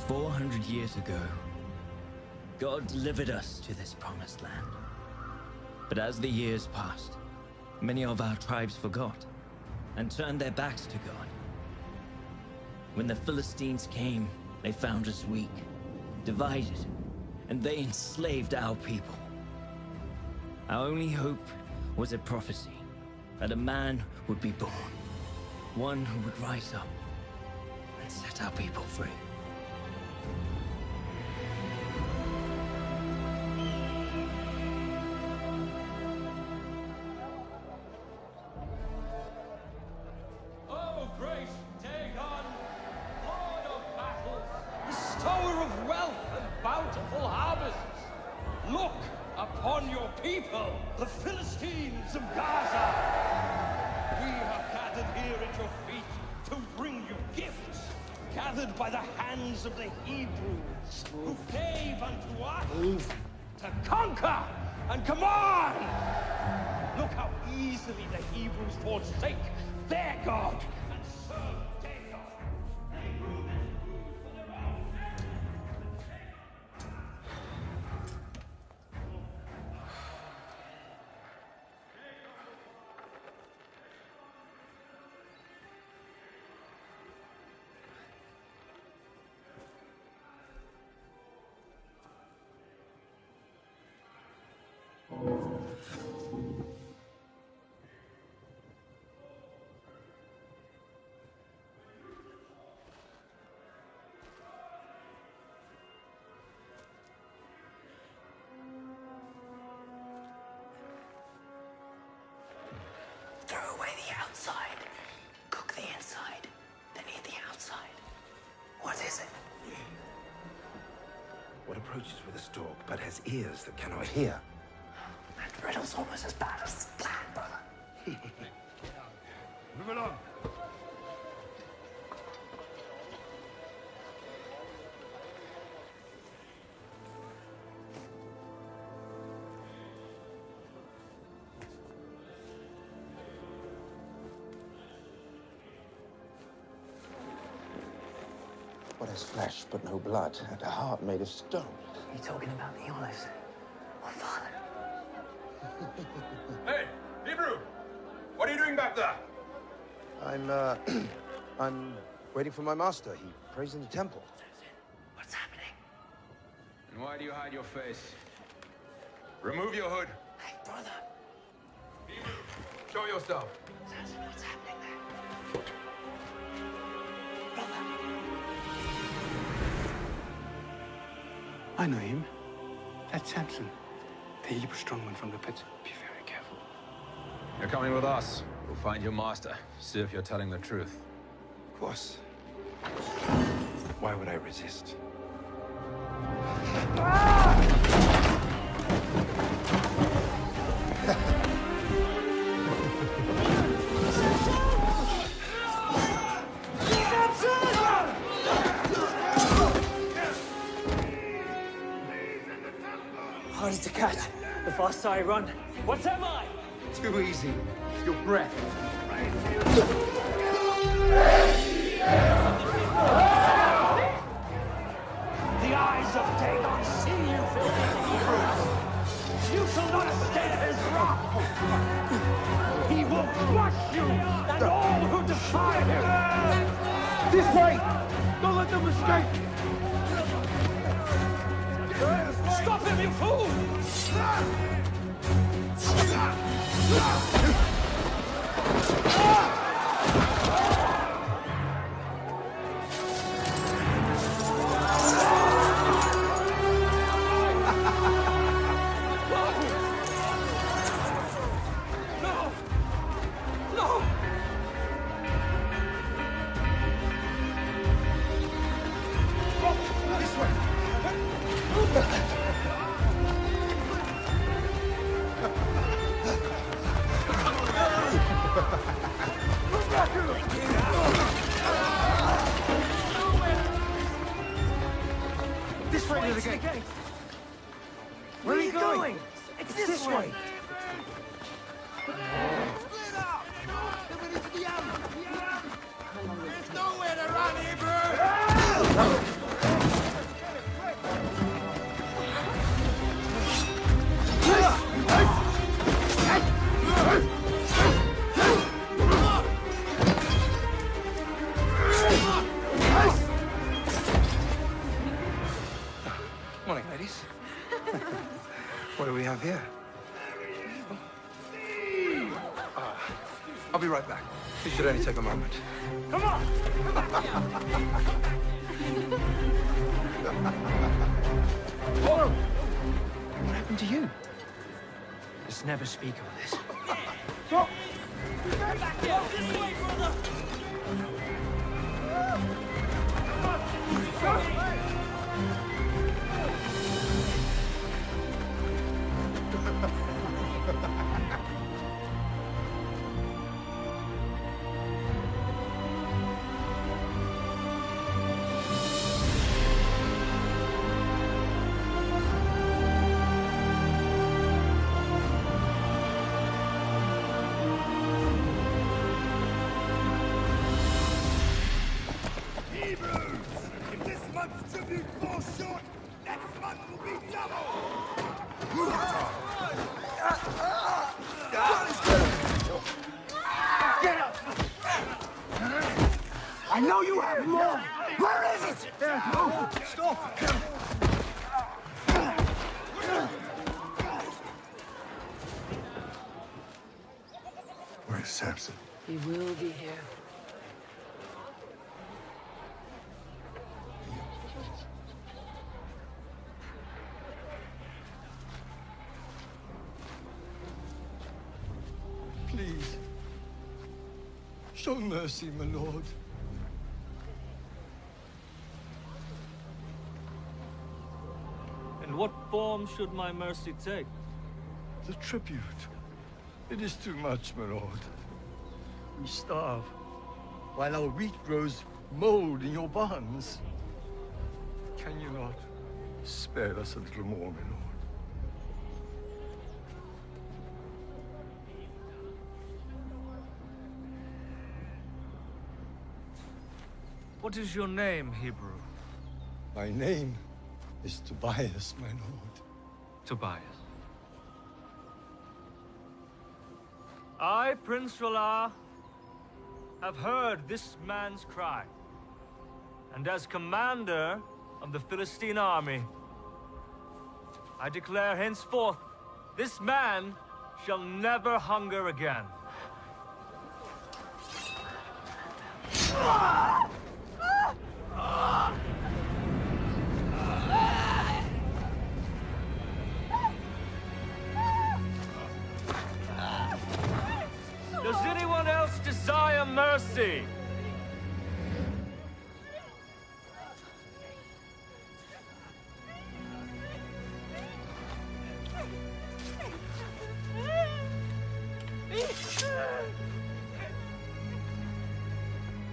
400 years ago, God delivered us to this promised land. But as the years passed, many of our tribes forgot and turned their backs to God. When the Philistines came, they found us weak, divided, and they enslaved our people. Our only hope was a prophecy that a man would be born, one who would rise up and set our people free. Oh, great Dagon, Lord of battles, bestower of wealth and bountiful harvests, look upon your people, the Philistines of Gaza. We have gathered here at your feet to bring you gifts, gathered by the hands of the Hebrews, who gave unto us to conquer and command. Look how easily the Hebrews forsake their God and serve Dagon. They rule and rule for their own ends. Throw away the outside, cook the inside, then eat the outside. What is it? What approaches with a stalk, but has ears that cannot hear? That riddle's almost as bad as the plan, brother. Move along. What has flesh but no blood, and a heart made of stone? You talking about the olives? Oh, Father. Hey, Hebrew! What are you doing back there? I'm waiting for my master. He prays in the temple. What's happening? And why do you hide your face? Remove your hood. Hey, brother. Hebrew, show yourself. Samson, what's happening there? Brother. I know him. That's Samson, the Hebrew strongman from the pit. Be very careful. You're coming with us. We'll find your master. See if you're telling the truth. Of course. Why would I resist? Harder to catch. The faster I run. What's am I? Too easy. Your breath. The eyes of Dagon see you, filthy Hebrews. You shall not escape his wrath. He will crush you and all who defy him. This way! Don't let them escape! Stop him, you fool! No! No! This way! This way to the gate. Where are you going? It's this way. Split up! Everybody to the alley! There's nowhere to run, Hebrew! right back. This should only take a moment. Come on! Whoa! What happened to you? Let's never speak of this. Stop! Back here! This way, brother! I know you have more! Where is it? There, no! Stop! Where's Samson? He will be here. Please. Show mercy, my lord. And what form should my mercy take? The tribute. It is too much, my lord. We starve, while our wheat grows mold in your barns. Can you not spare us a little more, my lord? What is your name, Hebrew? My name is Tobias, my lord. Tobias. I, Prince Rola, have heard this man's cry. And as commander of the Philistine army, I declare henceforth, this man shall never hunger again. Does anyone else desire mercy?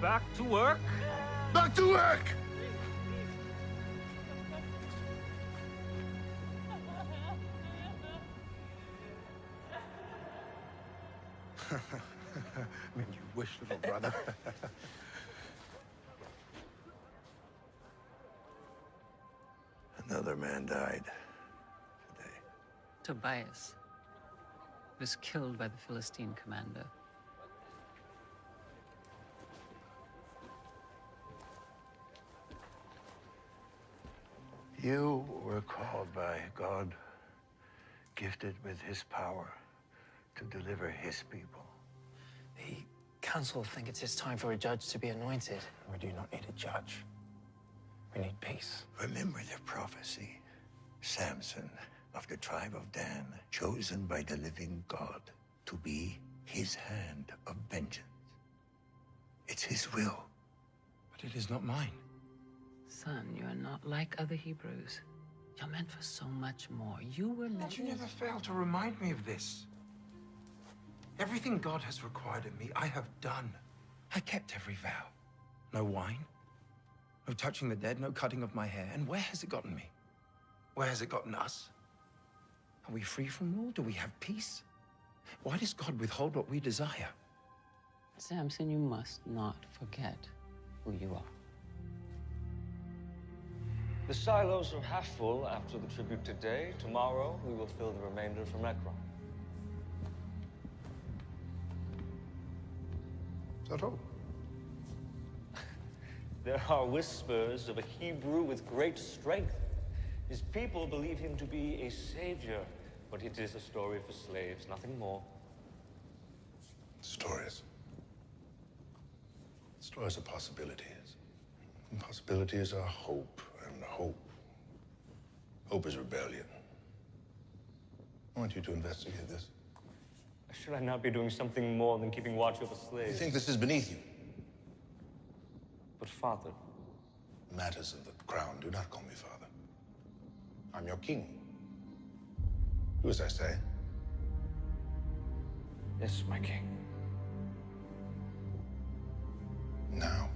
Back to work? Back to work! When you wish, little brother. Another man died today. Tobias was killed by the Philistine commander. You were called by God, gifted with his power to deliver his people. The council think it's time for a judge to be anointed. We do not need a judge. We need peace. Remember the prophecy. Samson of the tribe of Dan, chosen by the living God to be his hand of vengeance. It's his will. But it is not mine. Son, you are not like other Hebrews. You're meant for so much more. You were meant... But you never fail to remind me of this. Everything God has required of me, I have done. I kept every vow. No wine, no touching the dead, no cutting of my hair. And where has it gotten me? Where has it gotten us? Are we free from rule? Do we have peace? Why does God withhold what we desire? Samson, you must not forget who you are. The silos are half full after the tribute today. Tomorrow, we will fill the remainder from Ekron. Is that all? There are whispers of a Hebrew with great strength. His people believe him to be a savior, but it is a story for slaves, nothing more. Stories. Destroys the possibilities. And possibilities are hope, and hope is rebellion. I want you to investigate this. Should I not be doing something more than keeping watch over slaves? You think this is beneath you? But Father... Matters of the crown, do not call me father. I'm your king. Do as I say. Yes, my king. Now.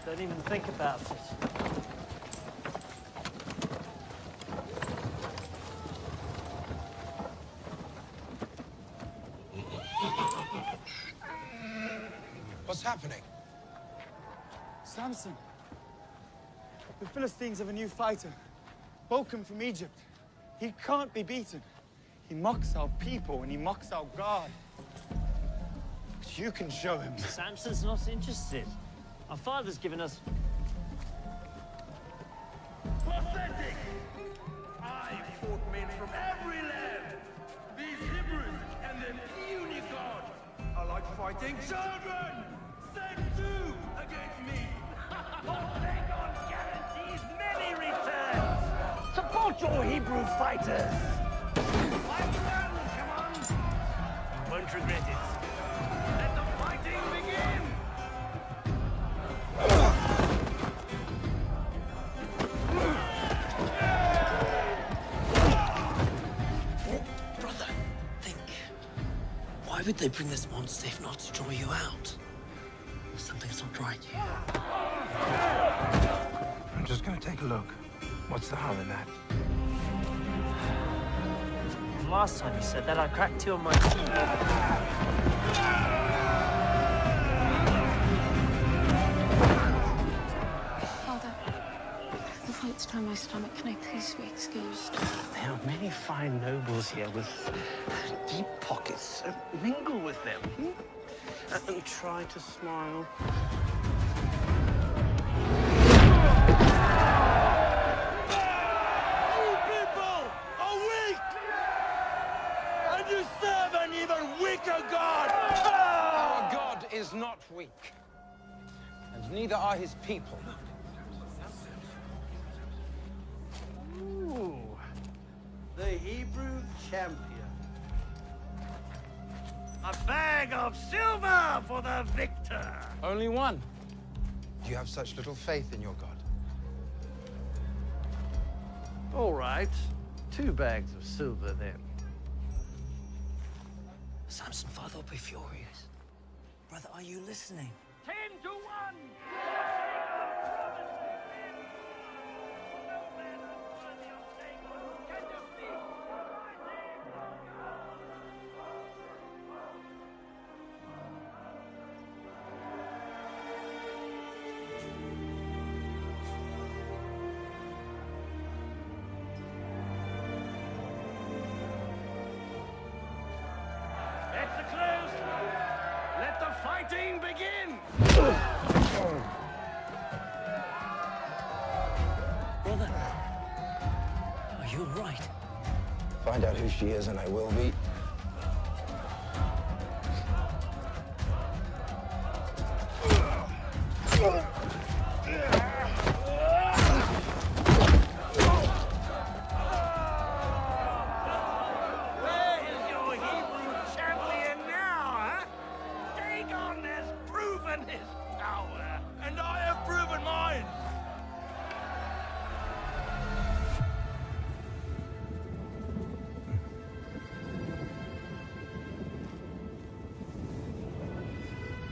Don't even think about it. What's happening? Samson. The Philistines have a new fighter. Welcome from Egypt. He can't be beaten. He mocks our people and he mocks our God. But you can show him. Samson's not interested. Our father's given us... Pathetic! I fought men from every land. These Hebrews and their puny God are like fighting children. Set two against me. Dagon guarantees many returns. Support your Hebrew fighters. Fight them, come on. You won't regret it. Let the fighting begin. Brother, think. Why would they bring this monster if not to draw you out? Something's not right here. I'm just gonna take a look. What's the harm in that? Last time you said that, I cracked two of my teeth. Father, the fight's down my stomach. Can I please be excused? There are many fine nobles here with deep pockets. Mingle with them. And try to smile. You people are weak! And you serve an even weaker God! Our God is not weak. And neither are his people. Ooh, the Hebrew champion. A bag of silver for the victor! Only one. Do you have such little faith in your God? All right, 2 bags of silver then. Samson, Father will be furious. Brother, are you listening? 10 to 1! Let the fighting begin! Brother, are you all right? Find out who she is and I will be. Where is your Hebrew champion now, huh? Dagon has proven his power. And I have proven mine!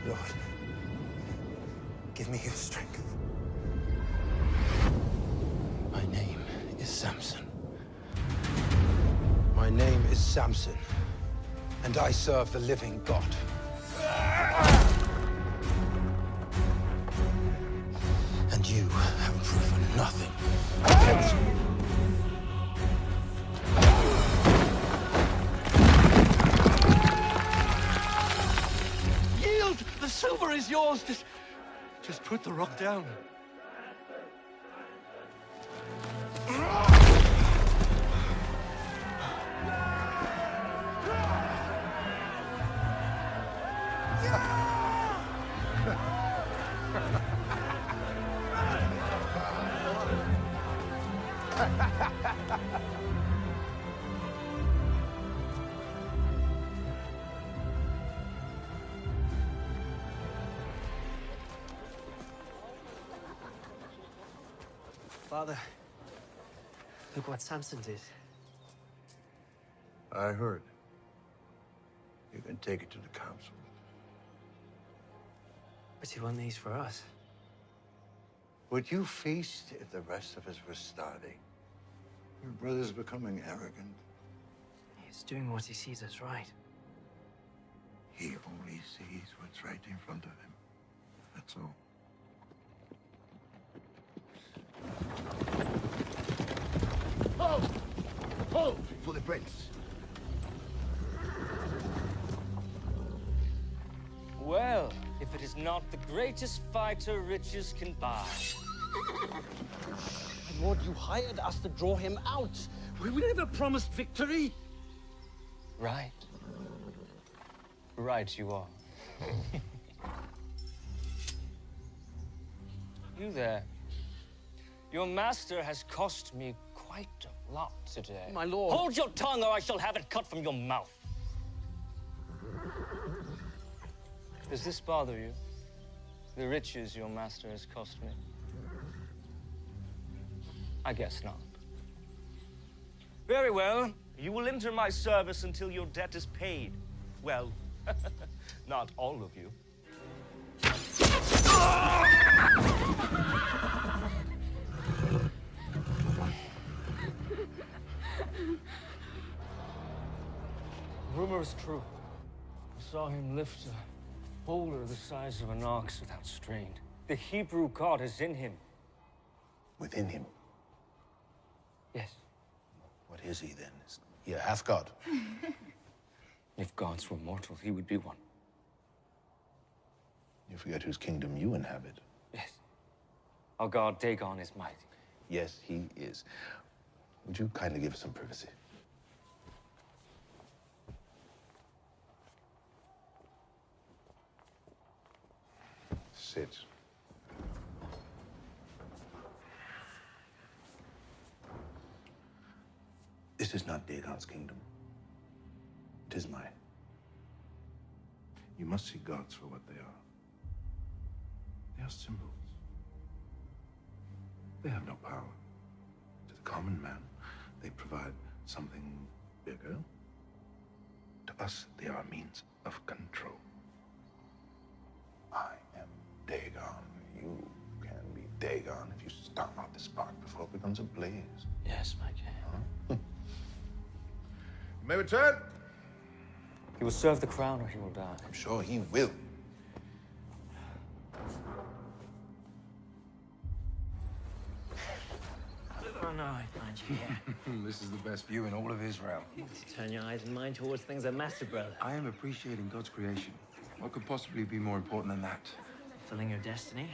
Lord, give me your strength. My name is Samson. My name is Samson, and I serve the living God. And you have proven nothing. Yield! The silver is yours. Just put the rock down. Father, look what Samson did. I heard. You can take it to the council. But he won these for us. Would you feast if the rest of us were starving? Your brother's becoming arrogant. He's doing what he sees as right. He only sees what's right in front of him. That's all. Hold! Hold for the prince. Well, if it is not the greatest fighter riches can buy. My lord, you hired us to draw him out. We never promised victory. Right. Right you are. You there. Your master has cost me quite a lot today. My lord. Hold your tongue or I shall have it cut from your mouth. Does this bother you? The riches your master has cost me? I guess not. Very well. You will enter my service until your debt is paid. Well, not all of you. Rumor is true. I saw him lift a boulder the size of an ox without strain. The Hebrew god is in him. Within him? Yes. What is he then? Is he a half-god? If gods were mortal, he would be one. You forget whose kingdom you inhabit. Yes. Our god Dagon is mighty. Yes, he is. Would you kindly give us some privacy? Sit. This is not Dagon's kingdom. It is mine. You must see gods for what they are. They are symbols. They have no power. To the common man, they provide something bigger. To us, they are a means of control. I am Dagon. You can be Dagon if you start out the spark before it becomes a blaze. Yes, my king. You may return. He will serve the crown or he will die. I'm sure he will. Oh, no, I find you here. This is the best view in all of Israel. Turn your eyes and mind towards things that matter, brother. I am appreciating God's creation. What could possibly be more important than that? Fulfilling your destiny,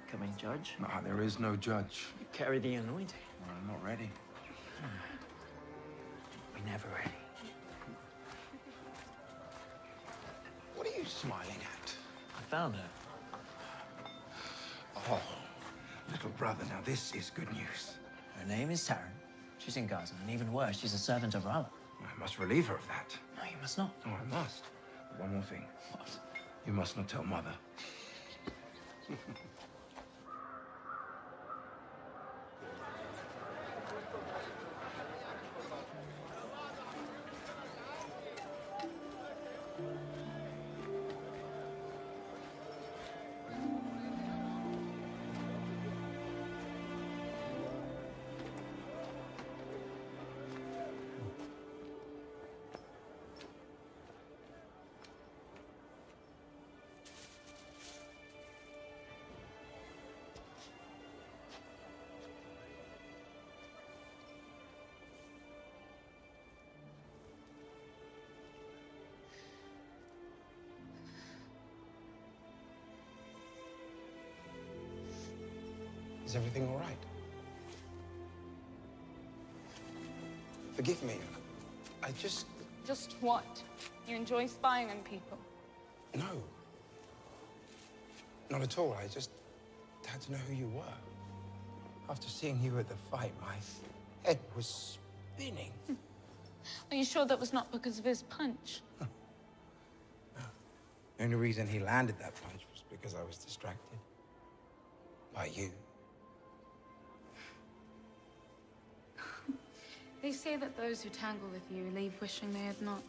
becoming judge. No, there is no judge. You carry the anointing. Well, I'm not ready. We're never ready. What are you smiling at? I found her. Oh, little brother, now this is good news. Her name is Taryn. She's in Gaza, and even worse, she's a servant of Rama. I must relieve her of that. No, you must not. Oh, I must. But one more thing. What? You must not tell Mother. Is everything all right? Forgive me. I just... Just what? You enjoy spying on people? No. Not at all. I just had to know who you were. After seeing you at the fight, head was spinning. Are you sure that was not because of his punch? The only reason he landed that punch was because I was distracted. By you. They say that those who tangle with you leave wishing they had not.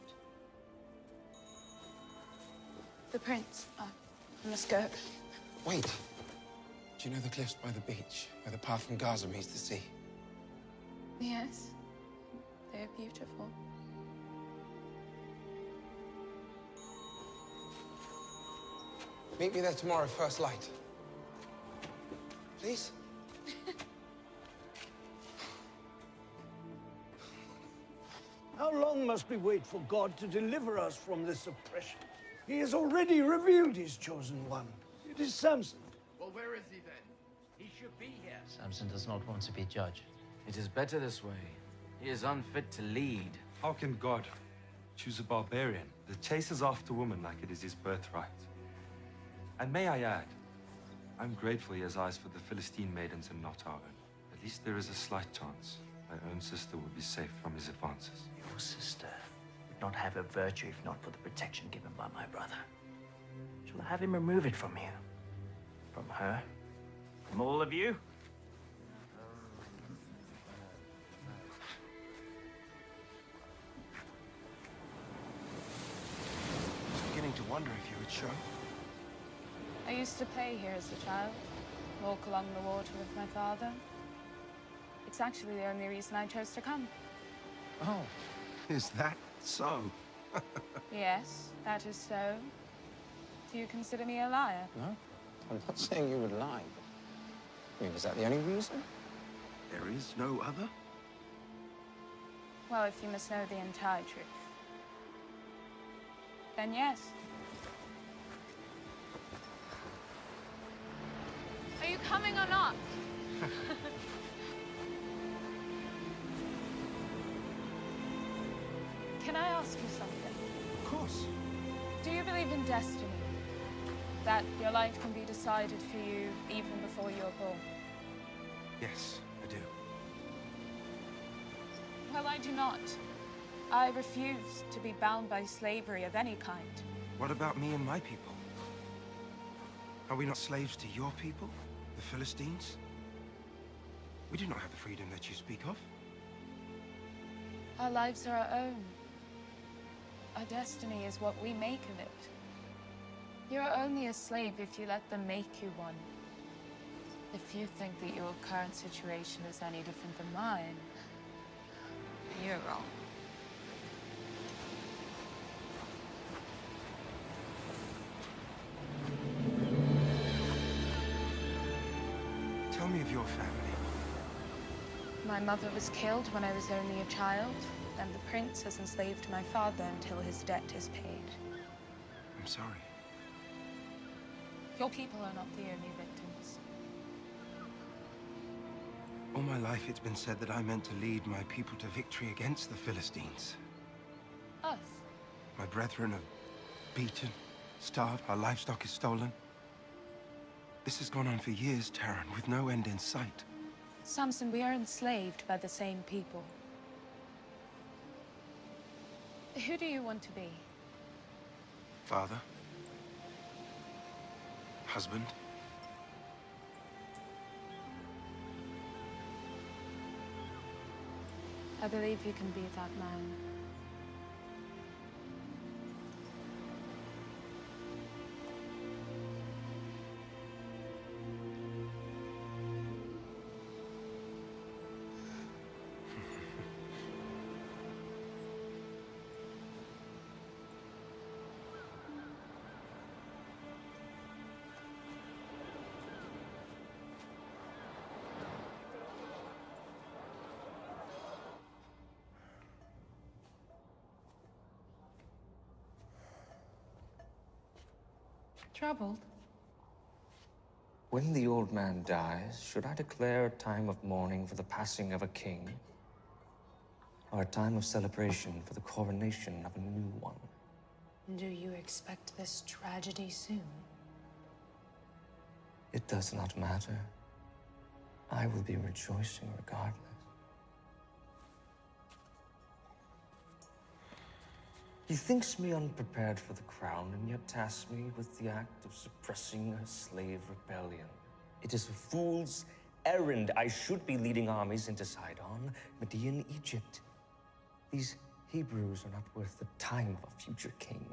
The prince. Oh, I must go. Wait. Do you know the cliffs by the beach, where the path from Gaza meets the sea? Yes. They're beautiful. Meet me there tomorrow, first light. Please? How long must we wait for God to deliver us from this oppression? He has already revealed his chosen one. It is Samson. Well, where is he then? He should be here. Samson does not want to be judge. It is better this way. He is unfit to lead. How can God choose a barbarian that chases after women like it is his birthright? And may I add, I'm grateful he has eyes for the Philistine maidens and not our own. At least there is a slight chance my own sister will be safe from his advances. Your sister would not have a virtue if not for the protection given by my brother. Shall I have him remove it from you? From her? From all of you? Beginning to wonder if you would show. I used to play here as a child, walk along the water with my father. It's actually the only reason I chose to come. Oh, is that so? Yes, that is so. Do you consider me a liar? No, I'm not saying you would lie. I mean, is that the only reason? There is no other? Well, if you must know the entire truth, then yes. Are you coming or not? Can I ask you something? Of course. Do you believe in destiny? That your life can be decided for you even before you're born? Yes, I do. Well, I do not. I refuse to be bound by slavery of any kind. What about me and my people? Are we not slaves to your people, the Philistines? We do not have the freedom that you speak of. Our lives are our own. Our destiny is what we make of it. You're only a slave if you let them make you one. If you think that your current situation is any different than mine, you're wrong. Tell me of your family. My mother was killed when I was only a child, and the prince has enslaved my father until his debt is paid. I'm sorry. Your people are not the only victims. All my life it's been said that I meant to lead my people to victory against the Philistines. Us? My brethren are beaten, starved, our livestock is stolen. This has gone on for years, Taran, with no end in sight. Samson, we are enslaved by the same people. Who do you want to be? Father. Husband. I believe you can be that man. Troubled? When the old man dies, should I declare a time of mourning for the passing of a king? Or a time of celebration for the coronation of a new one? Do you expect this tragedy soon? It does not matter. I will be rejoicing regardless. He thinks me unprepared for the crown, and yet tasks me with the act of suppressing a slave rebellion. It is a fool's errand. I should be leading armies into Sidon, Median, Egypt. These Hebrews are not worth the time of a future king.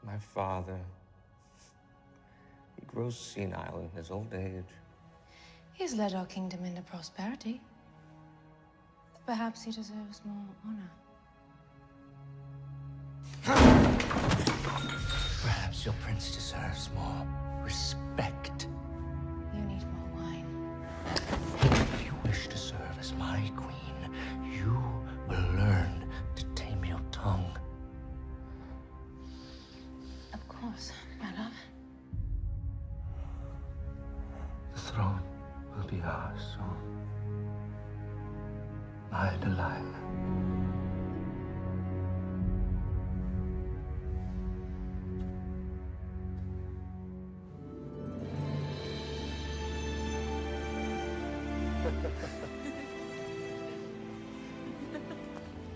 My father, he grows senile in his old age. He has led our kingdom into prosperity. Perhaps he deserves more honor. Perhaps your prince deserves more respect. You need more wine. If you wish to serve as my queen, you will learn to tame your tongue. Of course, my love. The throne will be ours soon. My Delilah.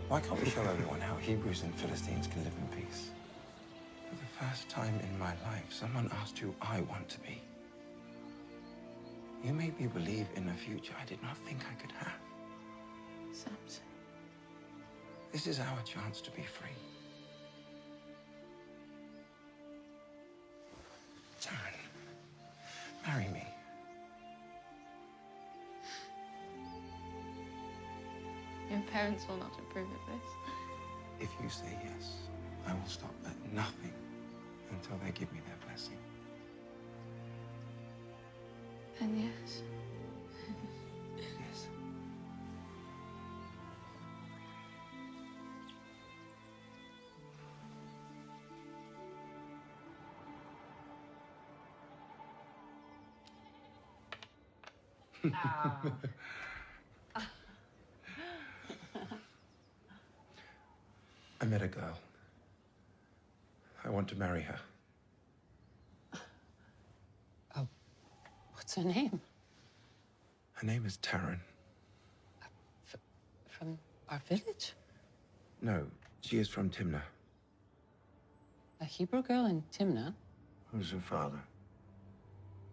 Why can't we show everyone how Hebrews and Philistines can live in peace? For the first time in my life, someone asked who I want to be. You made me believe in a future I did not think I could have. Samson. This is our chance to be free. Taryn, marry me. Your parents will not approve of this. If you say yes, I will stop at nothing until they give me their blessing. Then yes. Yes. I met a girl. I want to marry her. Oh, what's her name? Her name is Taryn. From our village? No, she is from Timnah. A Hebrew girl in Timnah? Who's her father?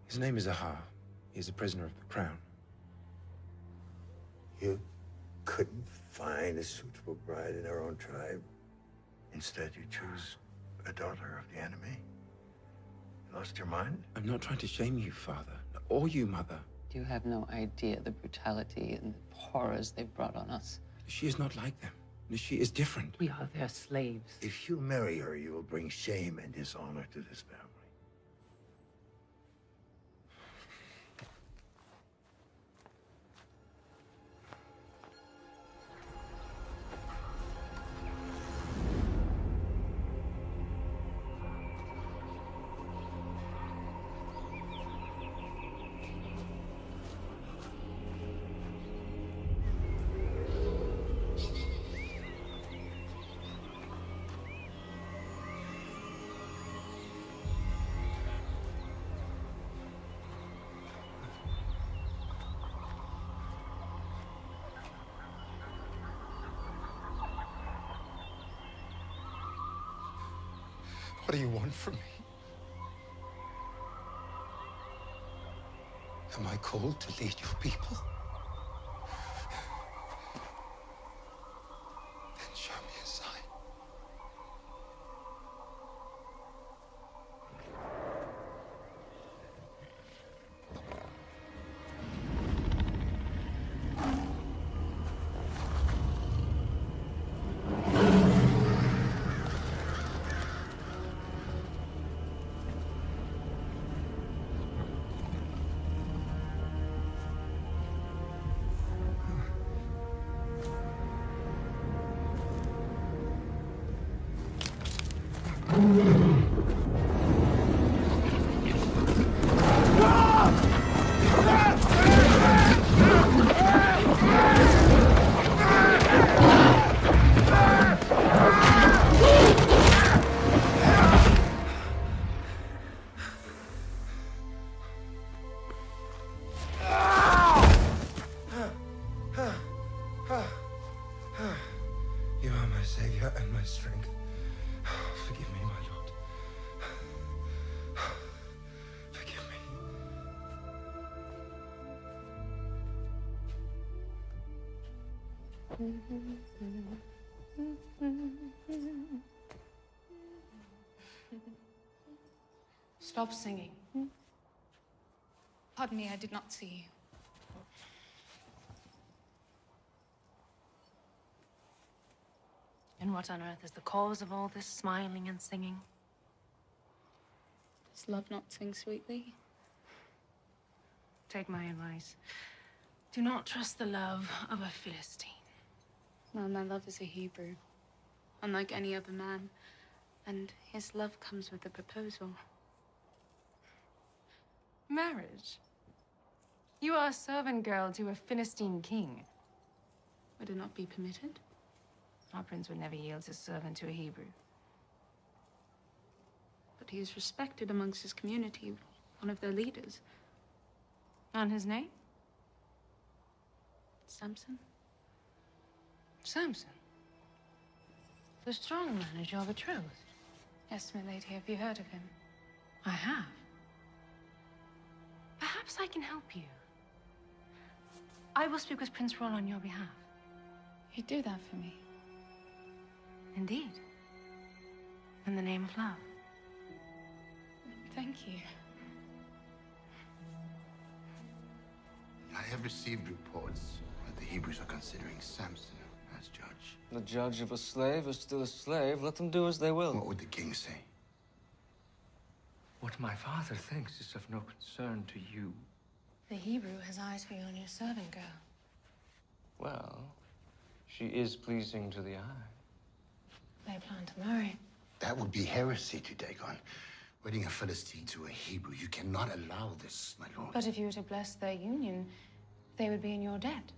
His name is Ahar. He's a prisoner of the crown. You couldn't find a suitable bride in our own tribe. Instead, you choose a daughter of the enemy. You lost your mind? I'm not trying to shame you, Father, or you, Mother. You have no idea the brutality and the horrors they've brought on us. She is not like them. She is different. We are their slaves. If you marry her, you will bring shame and dishonor to this family. What do you want from me? Am I called to lead your people? Then show me a sign. You are my savior and my strength. Forgive me, my lord. Forgive me. Stop singing. Pardon me, I did not see you. And what on earth is the cause of all this smiling and singing? Does love not sing sweetly? Take my advice. Do not trust the love of a Philistine. Well, my love is a Hebrew, unlike any other man, and his love comes with a proposal. Marriage? You are a servant girl to a Philistine king. Would it not be permitted? Our prince would never yield his servant to a Hebrew. But he is respected amongst his community, one of their leaders. And his name? Samson? Samson? The strong man is your betrothed? Yes, my lady. Have you heard of him? I have. Perhaps I can help you. I will speak with Prince Roll on your behalf. He'd do that for me. Indeed. In the name of love. Thank you. I have received reports that the Hebrews are considering Samson as judge. The judge of a slave is still a slave. Let them do as they will. What would the king say? What my father thinks is of no concern to you. The Hebrew has eyes for you and your servant girl. Well, she is pleasing to the eye. They plan to marry. That would be heresy to Dagon. Wedding a Philistine to a Hebrew. You cannot allow this, my lord. But if you were to bless their union, they would be in your debt.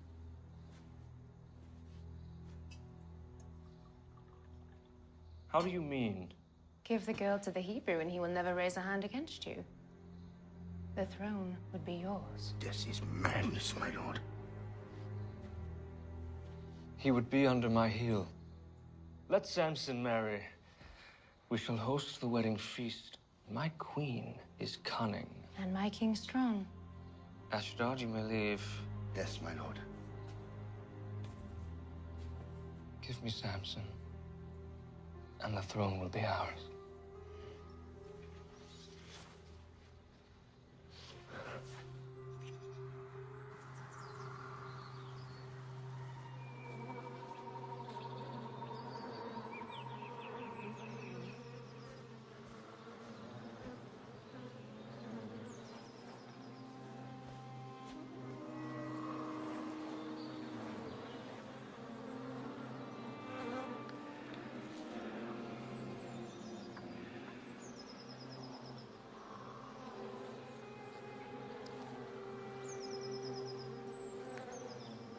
How do you mean? Give the girl to the Hebrew and he will never raise a hand against you. The throne would be yours. This is madness, my lord. He would be under my heel. Let Samson marry. We shall host the wedding feast. My queen is cunning. And my king strong. Ashdod, you may leave. Yes, my lord. Give me Samson, and the throne will be ours.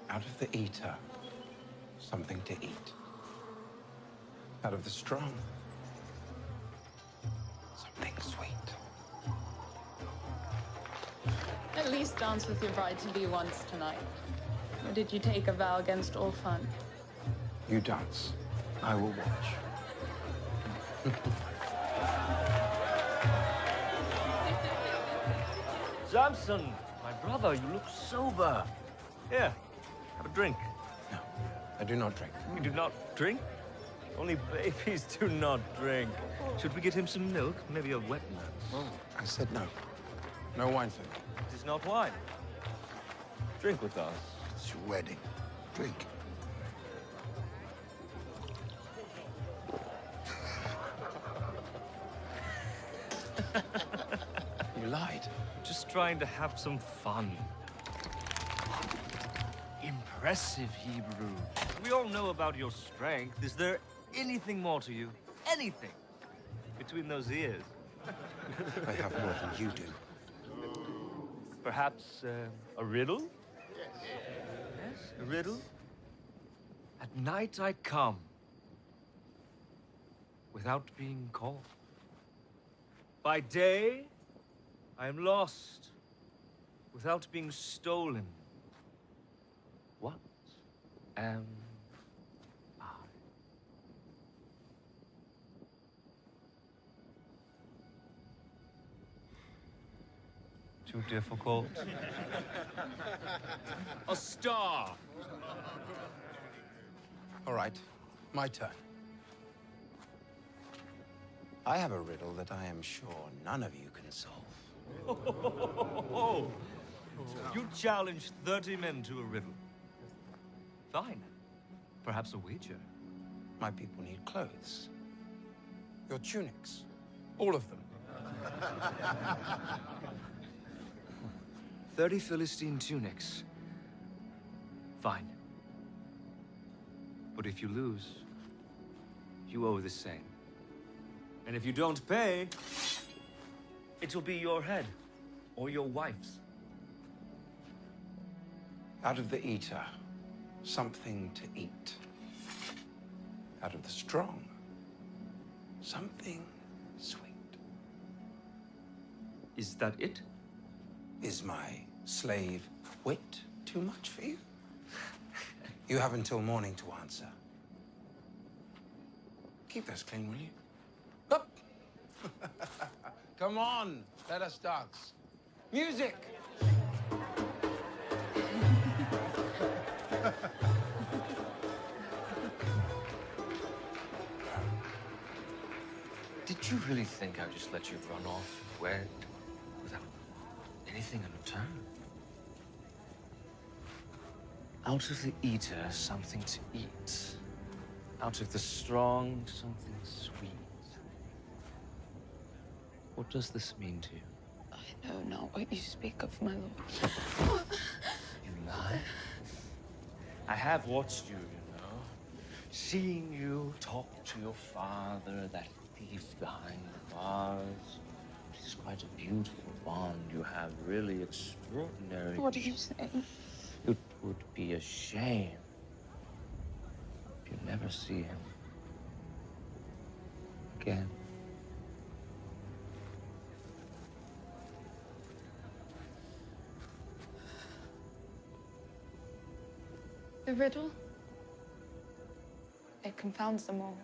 Out of the eater, something to eat. Out of the strong, something sweet. At least dance with your bride-to-be once tonight. Or did you take a vow against all fun? You dance. I will watch. Samson, my brother, you look sober. Here, have a drink. No, I do not drink. You do not drink? Only babies do not drink. Should we get him some milk? Maybe a wet nurse? Oh, I said no. No wine for me. It is not wine. Drink with us. It's your wedding. Drink. You lied. Just trying to have some fun. Impressive, Hebrew. We all know about your strength. Is there anything more to you? Anything? Between those ears? I have more than you do. Perhaps a riddle? Yes, a riddle? At night I come, without being called. By day, I am lost, without being stolen. What am I? Too difficult? A star! All right, my turn. I have a riddle that I am sure none of you can solve. You challenged 30 men to a riddle. Fine. Perhaps a wager. My people need clothes. Your tunics. All of them. 30 Philistine tunics. Fine. But if you lose, you owe the same. And if you don't pay, it'll be your head or your wife's. Out of the eater, something to eat. Out of the strong, something sweet. Is that it? Is my slave wit too much for you? You have until morning to answer. Keep those clean, will you? Up! Come on, let us dance. Music! Did you really think I'd just let you run off and wed without anything in return? Out of the eater, something to eat. Out of the strong, something sweet. What does this mean to you? I know not what you speak of, my lord. You lie? I have watched you, you know. Seeing you talk to your father, that thief behind the bars. It is quite a beautiful bond you have, really extraordinary. What are you saying? It would be a shame if you never see him again. The riddle? It confounds them all.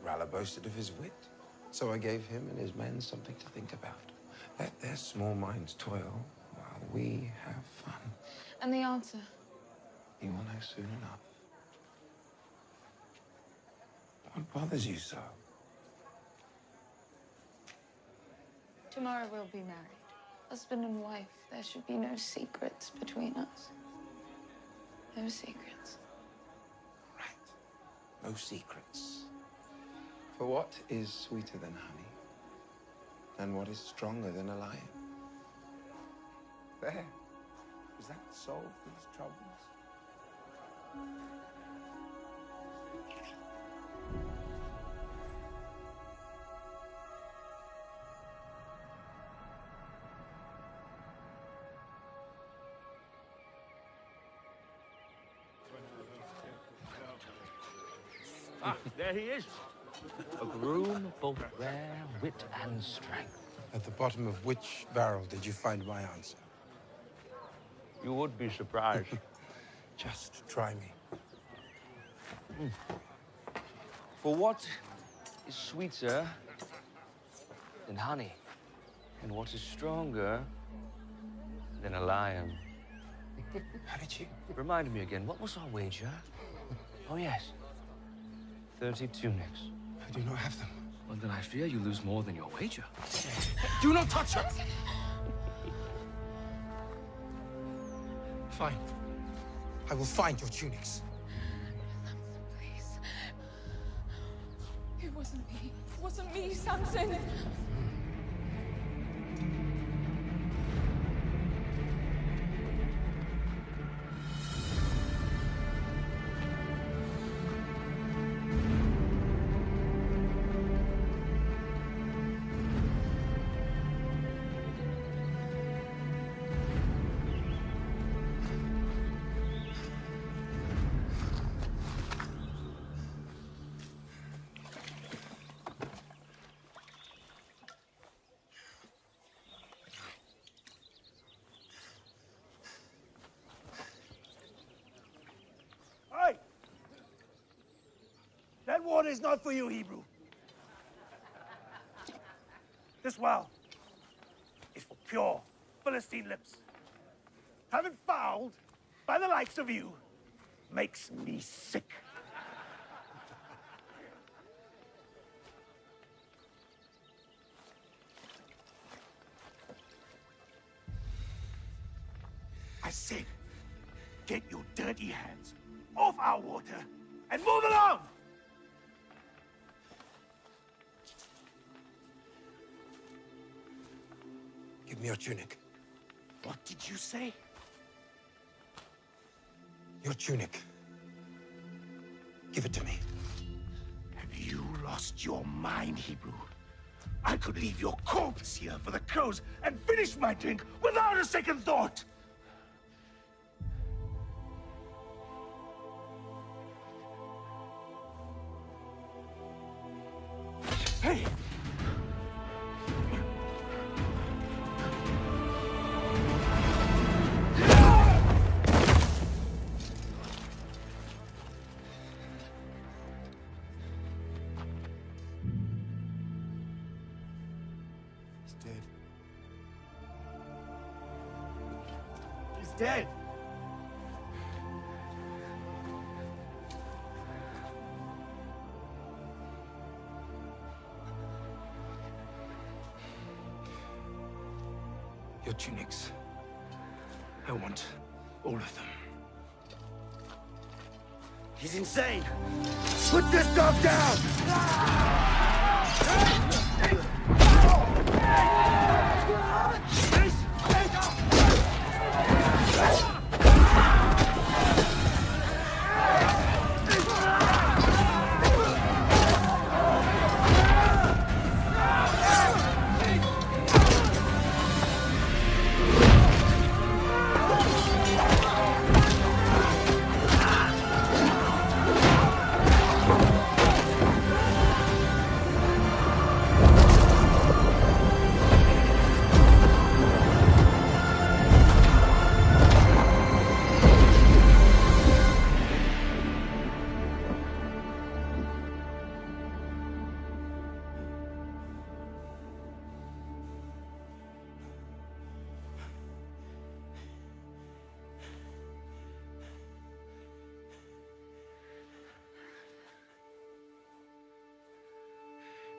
Ralla boasted of his wit, so I gave him and his men something to think about. Let their small minds toil while we have fun. And the answer? You will know soon enough. What bothers you so? Tomorrow we'll be married. Husband and wife. There should be no secrets between us. No secrets. No secrets. For what is sweeter than honey? And what is stronger than a lion? There. Does that solve these troubles? Ah, there he is. A groom of both rare wit and strength. At the bottom of which barrel did you find my answer? You would be surprised. Just try me. For what is sweeter than honey? And what is stronger than a lion? How did you? Remind me again, what was our wager? Oh, yes. 30 tunics. I do not have them. Well, then I fear you lose more than your wager. Do not touch her! Fine. I will find your tunics. Please. It wasn't me. It wasn't me, Samson. Hey! That water is not for you, Hebrew. This well is for pure Philistine lips. Having fouled by the likes of you makes me sick. I said, get your dirty hands off our water and move along! Give me your tunic. What did you say? Your tunic. Give it to me. Have you lost your mind, Hebrew? I could leave your corpse here for the crows and finish my drink without a second thought! Hey! He's dead. He's dead! Your tunics. I want all of them. He's insane! Put this dog down!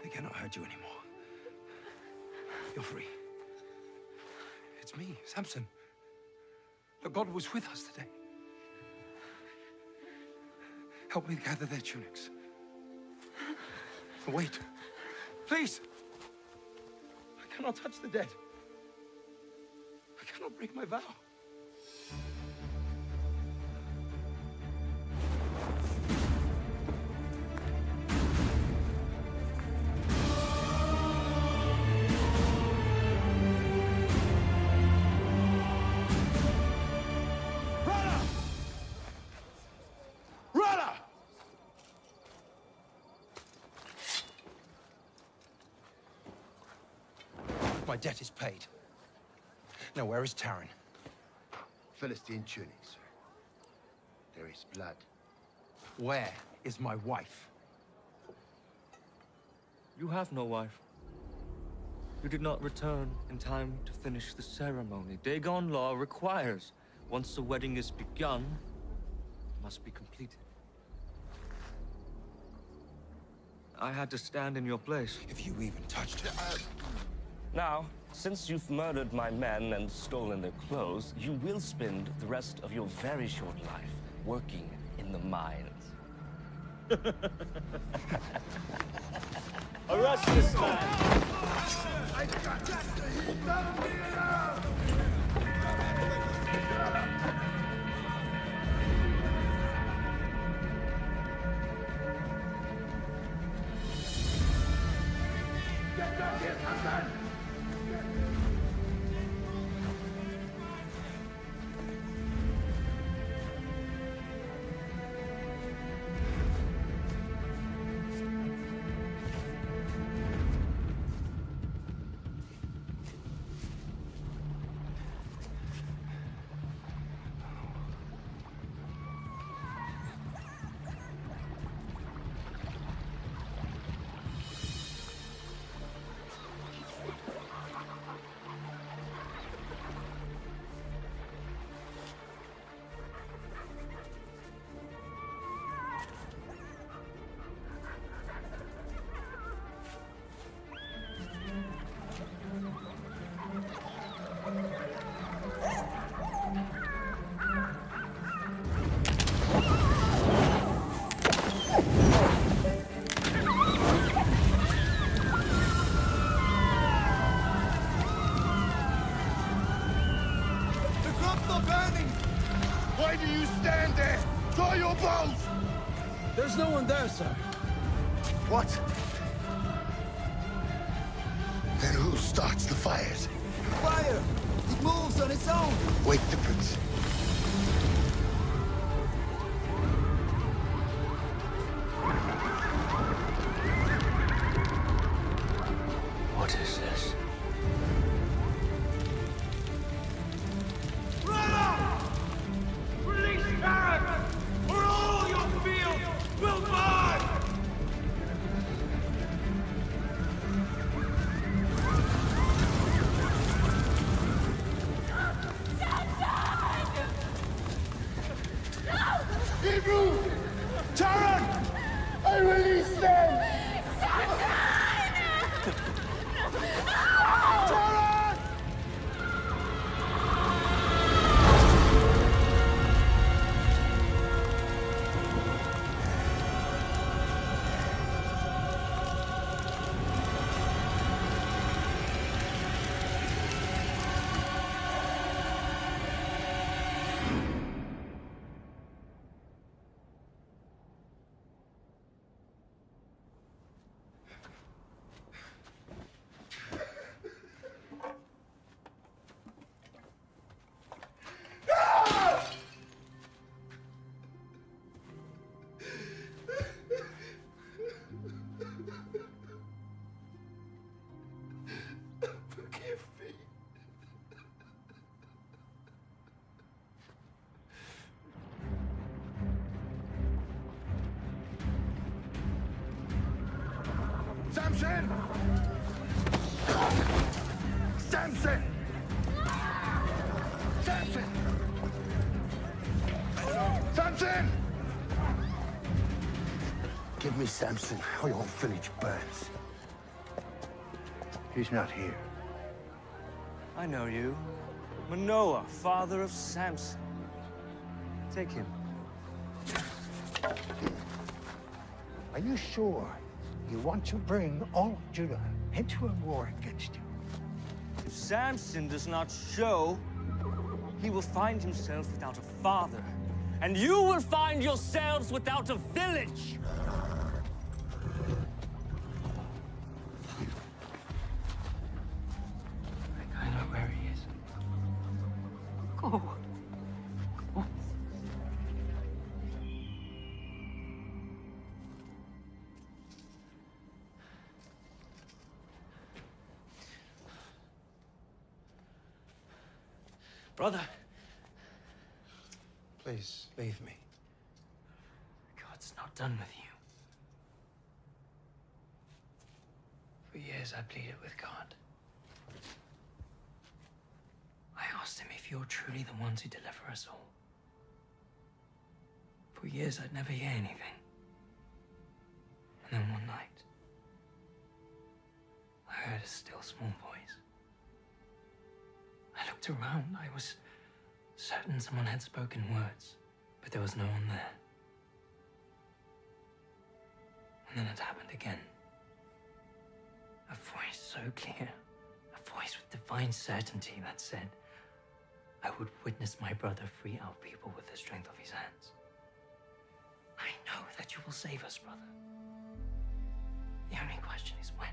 They cannot hurt you anymore. You're free. It's me, Samson. Look, God was with us today. Help me gather their tunics. Wait. Please. I cannot touch the dead. I cannot break my vow. My debt is paid. Now, where is Taran? Philistine tunic, sir. There is blood. Where is my wife? You have no wife. You did not return in time to finish the ceremony. Dagon law requires, once the wedding is begun, it must be completed. I had to stand in your place. If you even touched her. Now, since you've murdered my men and stolen their clothes, you will spend the rest of your very short life working in the mines. Arrest this man! Get back here, Hassan! both! There's no one there, sir. What? Then who starts the fires? Fire! It moves on its own! Wake the prince. What is this? Release Baron, or all your fields will burn! Hebrew! Taran! I release them! Taran! Forgive me. Samson! Samson! Samson! Samson! Give me Samson, or your village burns. He's not here. I know you. Manoah, father of Samson. Take him. Are you sure you want to bring all of Judah into a war against you? If Samson does not show, he will find himself without a father, and you will find yourselves without a village. I know where he is. Go. Brother, Please, leave me. God's not done with you. For years, I pleaded with God. I asked him if you're truly the ones who deliver us all. For years, I'd never hear anything. And then one night, I heard a still small voice. I looked around. I was certain someone had spoken words, but there was no one there. And then it happened again. A voice so clear, a voice with divine certainty that said, I would witness my brother free our people with the strength of his hands. I know that you will save us, brother. The only question is when.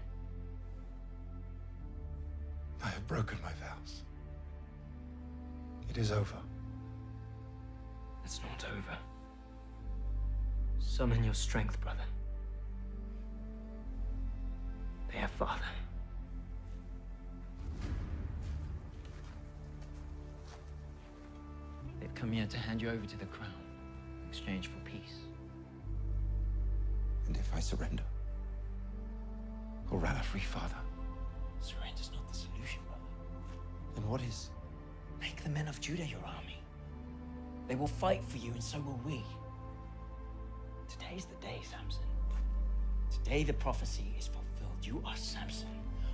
I have broken my vows. It is over. It's not over. Summon your strength, brother. Their father. They've come here to hand you over to the crown in exchange for peace. And if I surrender? Or rather, free father? Surrender's not the solution, brother. Then what is? Make the men of Judah your army. They will fight for you, and so will we. Today's the day, Samson. Today the prophecy is fulfilled. You are Samson,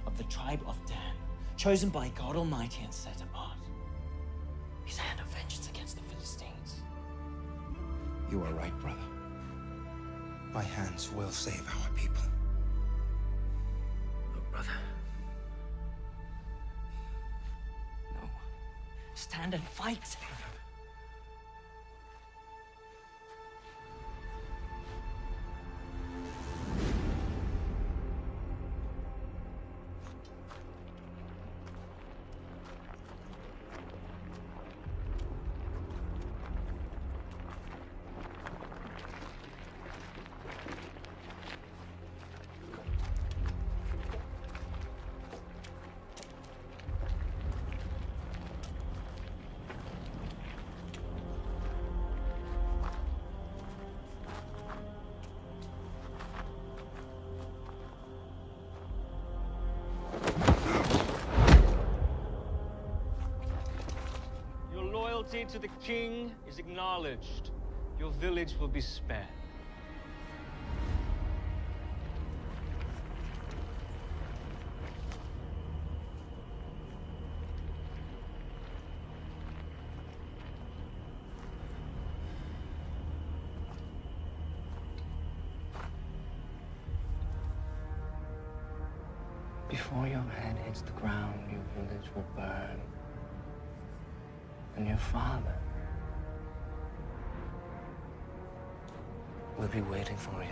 of the tribe of Dan, chosen by God Almighty and set apart. His hand of vengeance against the Philistines. You are right, brother. My hands will save our people. No, brother. No. Stand and fight. loyalty to the king is acknowledged, your village will be spared. Before your head hits the ground, your village will burn. And your father will be waiting for you.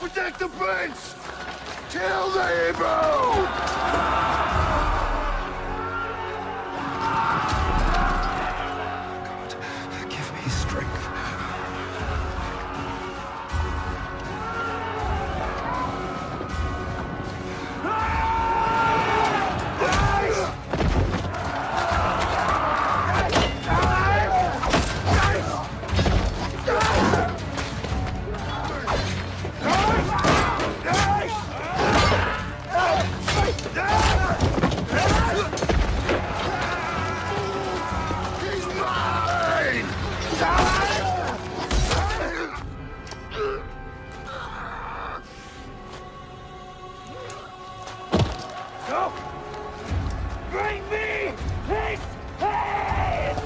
Protect the prince! Kill the Hebrew! Give me strength. Go! Bring me his head!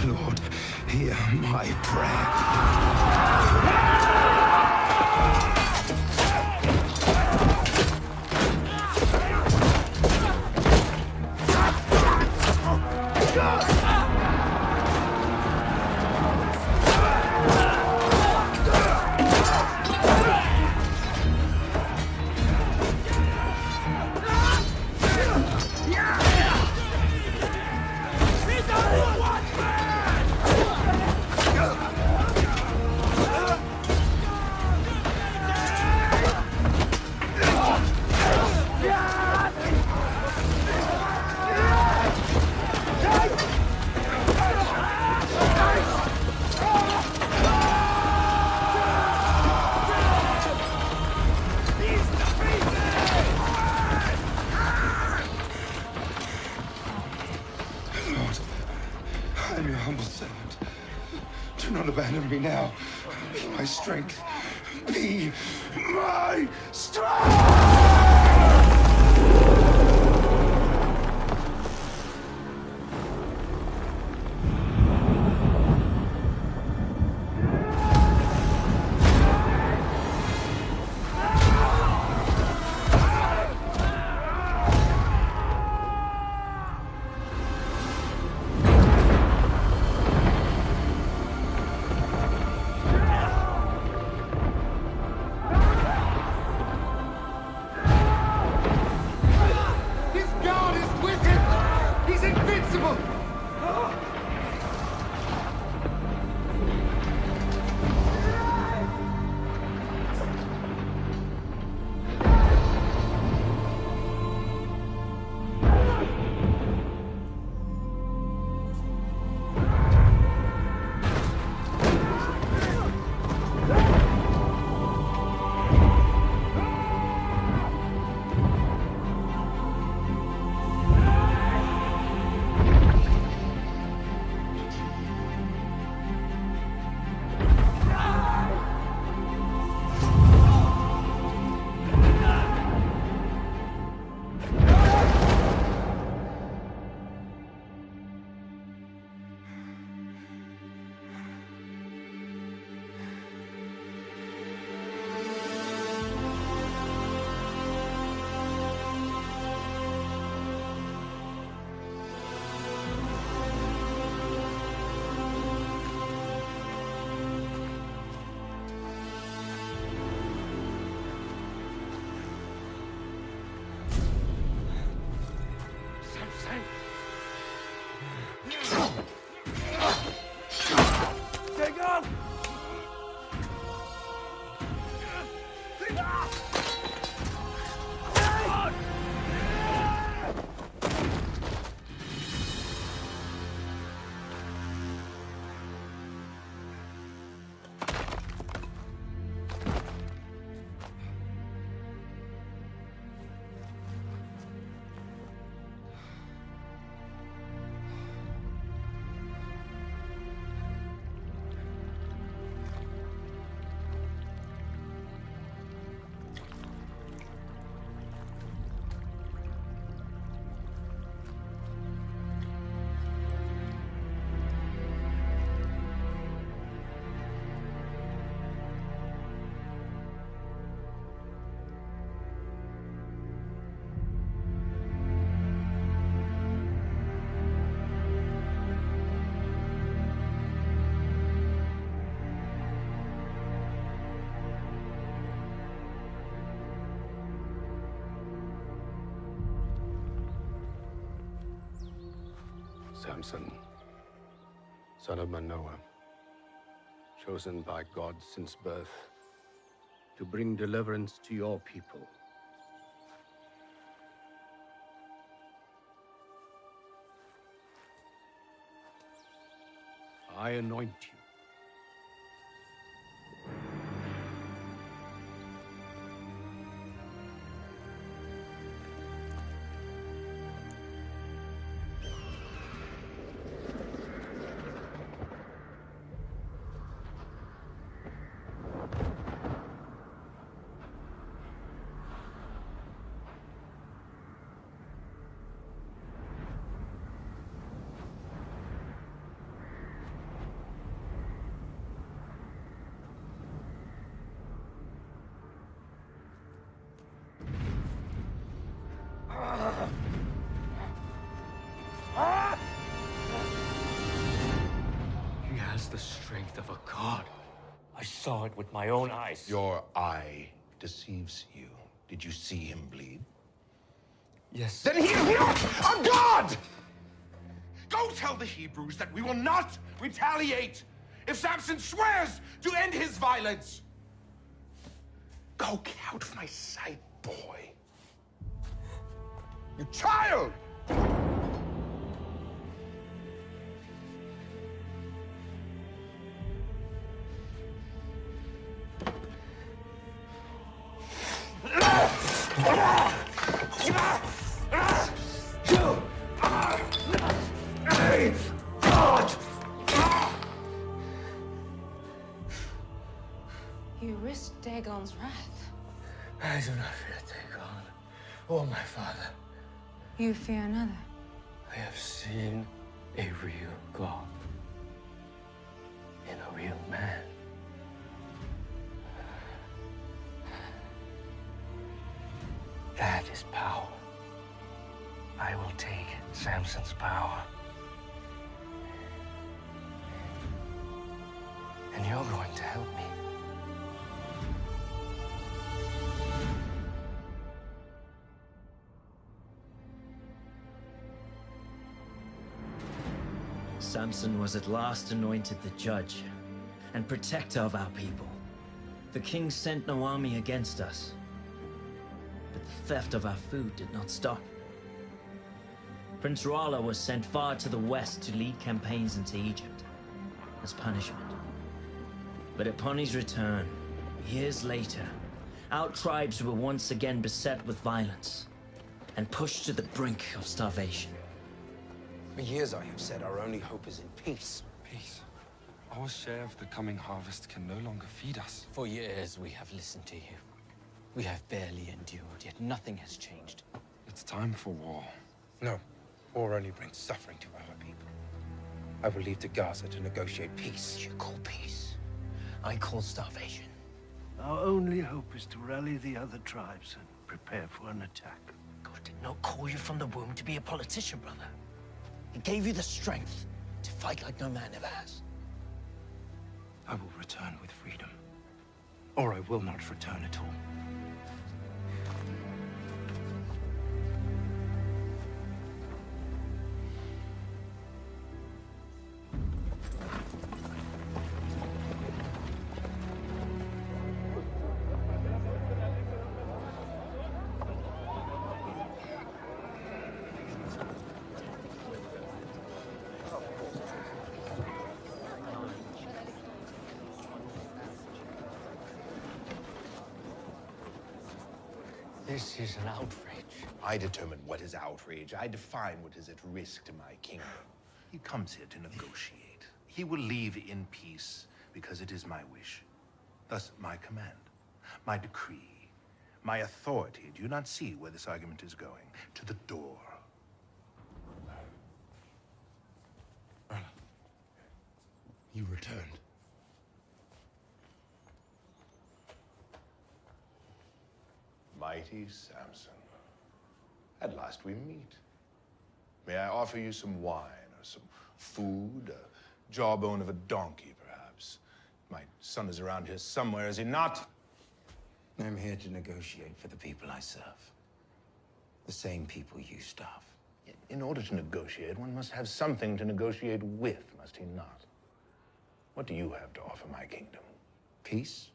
Lord, hear my prayer. Lord, I am your humble servant. Do not abandon me now. Be my strength. Be my strength! Samson, son of Manoah, chosen by God since birth to bring deliverance to your people. I anoint you. He has the strength of a god. I saw it with my own eyes. Your eye deceives you. Did you see him bleed? Yes. Then he is not a god! Go tell the Hebrews that we will not retaliate if Samson swears to end his violence. Go, get out of my sight, boy. You child! You risked Dagon's wrath. I do not fear Dagon or my father. You fear another. I have seen a real God in a real man. That is power. I will take Samson's power. And you're going to help me. Samson was at last anointed the judge and protector of our people. The king sent no army against us, but the theft of our food did not stop. Prince Rala was sent far to the west to lead campaigns into Egypt as punishment. But upon his return, years later, our tribes were once again beset with violence and pushed to the brink of starvation. For years I have said our only hope is in peace. Peace. Our share of the coming harvest can no longer feed us. For years we have listened to you. We have barely endured, yet nothing has changed. It's time for war. No, war only brings suffering to our people. I will leave to Gaza to negotiate peace. You call peace. I call starvation. Our only hope is to rally the other tribes and prepare for an attack. God did not call you from the womb to be a politician, brother. He gave you the strength to fight like no man ever has. I will return with freedom, or I will not return at all. This is an outrage. I determine what is outrage. I define what is at risk to my kingdom. He comes here to negotiate. He will leave in peace because it is my wish. Thus, my command, my decree, my authority. Do you not see where this argument is going? To the door. You returned. Mighty Samson, at last we meet. May I offer you some wine or some food, a jawbone of a donkey, perhaps? My son is around here somewhere, is he not? I'm here to negotiate for the people I serve. The same people you starve. In order to negotiate, one must have something to negotiate with, must he not? What do you have to offer my kingdom? Peace.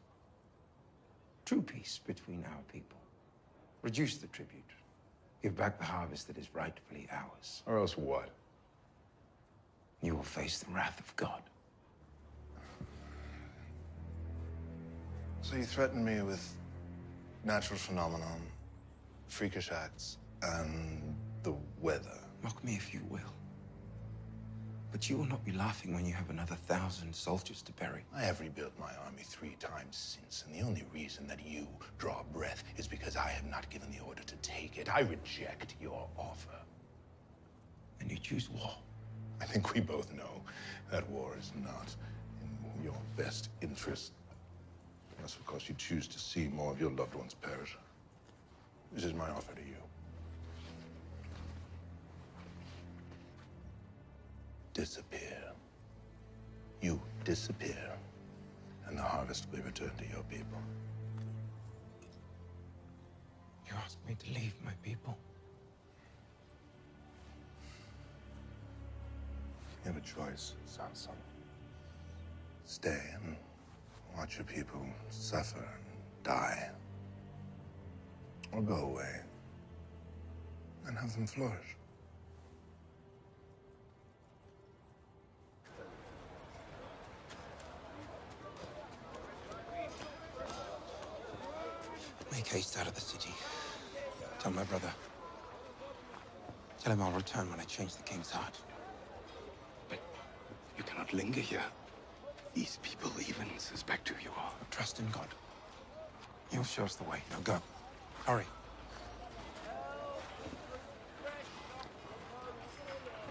True peace between our people. Reduce the tribute. Give back the harvest that is rightfully ours. Or else what? You will face the wrath of God. So you threaten me with natural phenomenon, freakish acts, and the weather. Mock me if you will. But you will not be laughing when you have another 1,000 soldiers to bury. I have rebuilt my army 3 times since, and the only reason that you draw breath is because I have not given the order to take it. I reject your offer. And you choose war. I think we both know that war is not in your best interest. That's because you choose to see more of your loved ones perish. This is my offer to you. Disappear. You disappear, and the harvest will be returned to your people. You ask me to leave my people? You have a choice, Samson. Stay and watch your people suffer and die. Or go away and have them flourish. Make haste out of the city. Tell my brother. Tell him I'll return when I change the king's heart. But you cannot linger here. These people even suspect who you are. Trust in God. He'll show us the way. Now go. Hurry.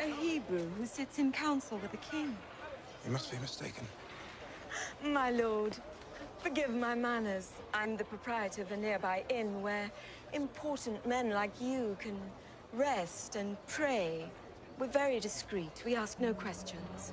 A Hebrew who sits in council with the king. You must be mistaken. My lord, forgive my manners. I'm the proprietor of a nearby inn where important men like you can rest and pray. We're very discreet. We ask no questions.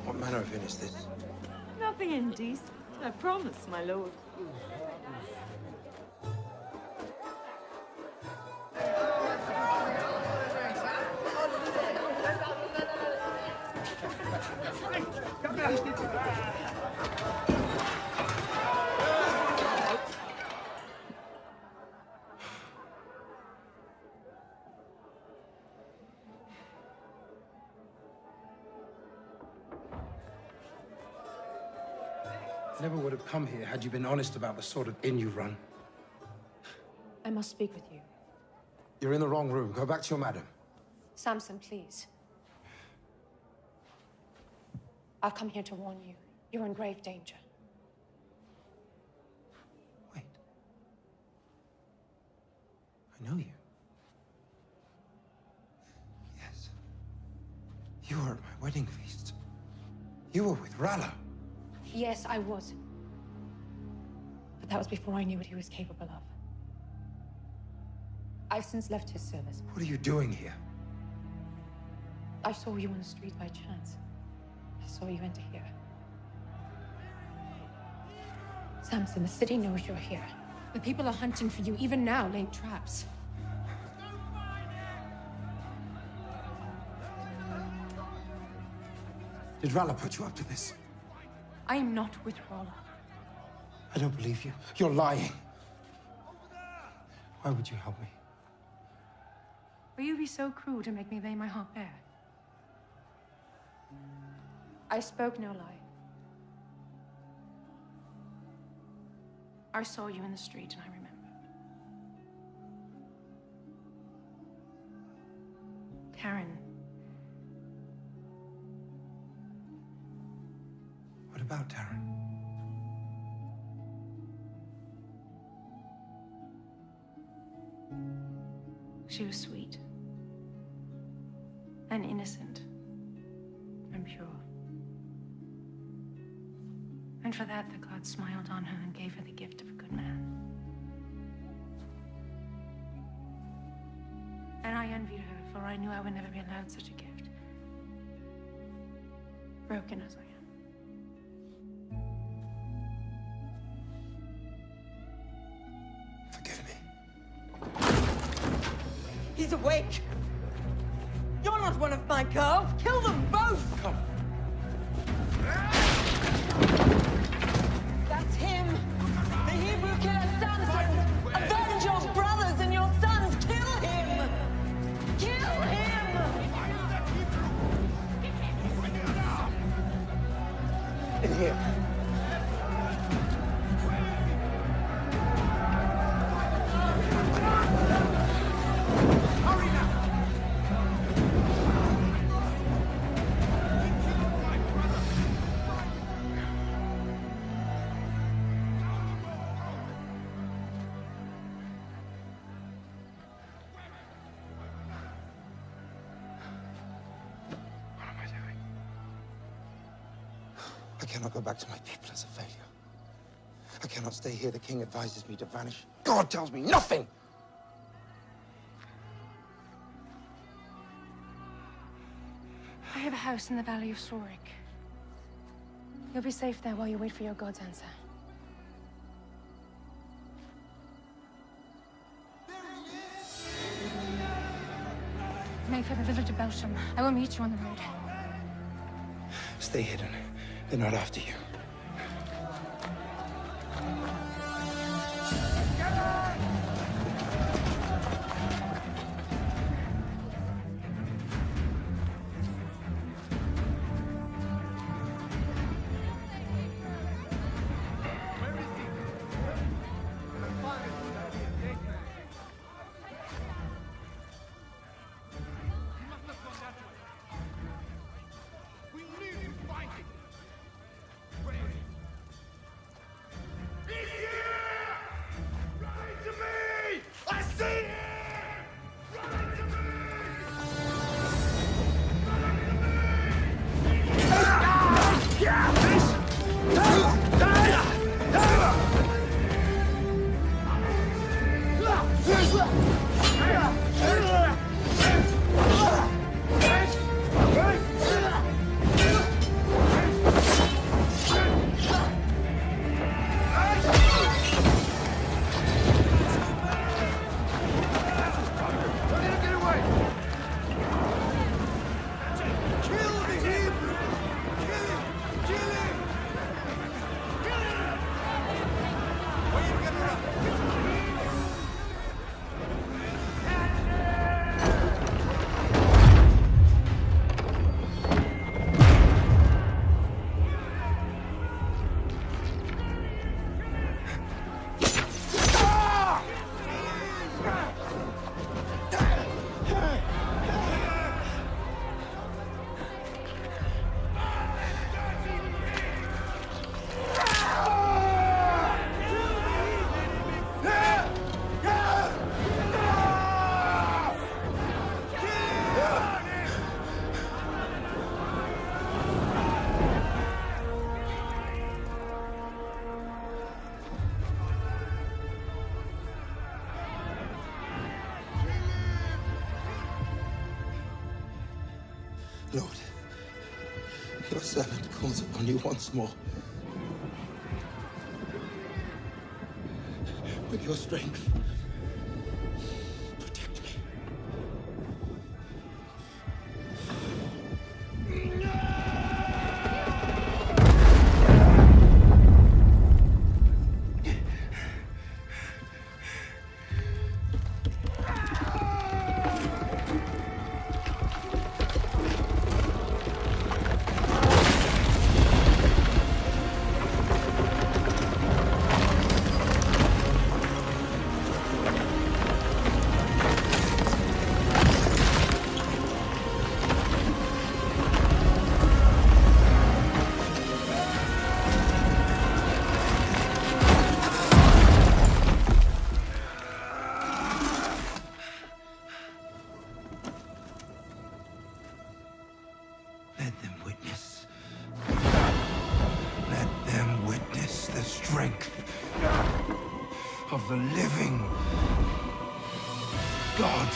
What manner of inn is this? Nothing indecent, I promise, my lord. Never would have come here had you been honest about the sort of inn you run. I must speak with you. You're in the wrong room. Go back to your madam. Samson, please. I've come here to warn you. You're in grave danger. I know you. Yes. You were at my wedding feast. You were with Rala. Yes, I was. But that was before I knew what he was capable of. I've since left his service. What are you doing here? I saw you on the street by chance. I saw you enter here. Samson, the city knows you're here. The people are hunting for you, even now, laying traps. Did Rala put you up to this? I am not with Rolla. I don't believe you. You're lying. Why would you help me? Will you be so cruel to make me lay my heart bare? I spoke no lie. I saw you in the street and I remembered. Karen. What about Taryn? She was sweet. And innocent. And pure. And for that, the gods smiled on her and gave her the gift of a good man. And I envied her, for I knew I would never be allowed such a gift. Broken as I am. Forgive me. He's awake! You're not one of my girls! Kill them both! Come. That's him! The Hebrew killer Samson! Avenge your brothers and your sons! Kill him! Kill him! In here. Hurry now! What am I doing? I cannot go back to my people as a failure. I cannot stay here. The king advises me to vanish. God tells me nothing! I have a house in the Valley of Sorik. You'll be safe there while you wait for your god's answer. Make for the village of Belsham. I will meet you on the road. Stay hidden. They're not after you. Lord, your servant calls upon you once more. With your strength, protect me. strength of the living God.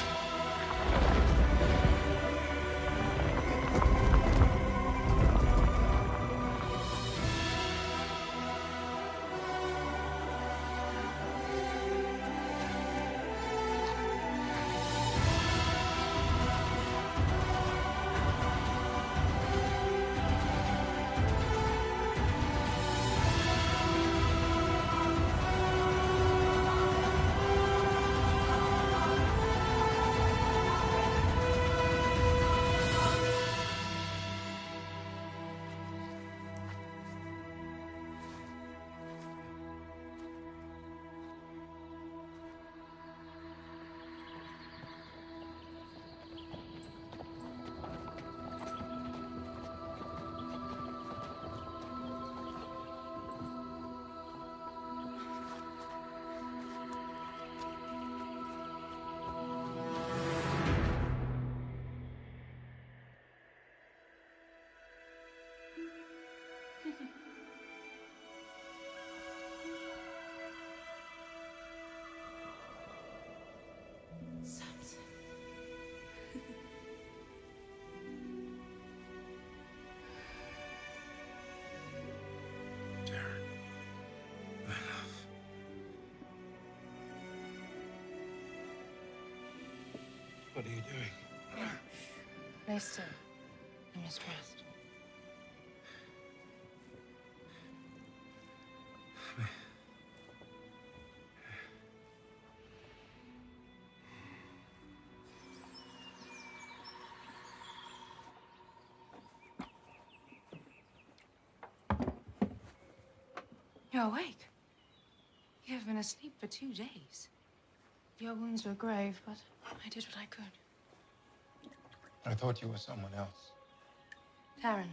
Samson. What are you doing? Lay still. I must rest. You're awake. You have been asleep for 2 days. Your wounds were grave, but I did what I could. I thought you were someone else. Taryn.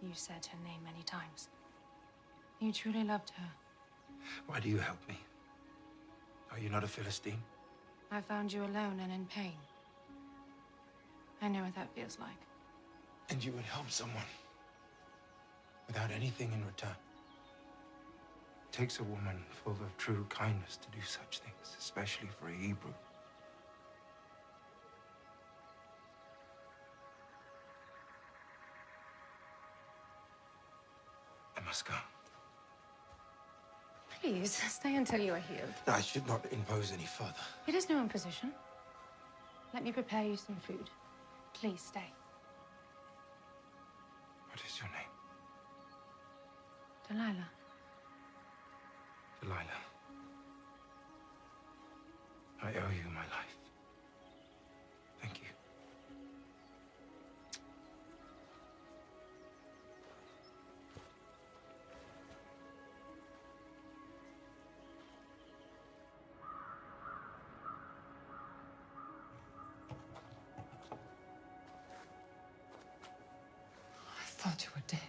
You said her name many times. You truly loved her. Why do you help me? Are you not a Philistine? I found you alone and in pain. I know what that feels like. And you would help someone without anything in return. It takes a woman full of true kindness to do such things, especially for a Hebrew. I must go. Please, stay until you are healed. I should not impose any further. It is no imposition. Let me prepare you some food. Please stay. What is your name? Delilah. Delilah. I owe you my life. Thank you. I thought you were dead.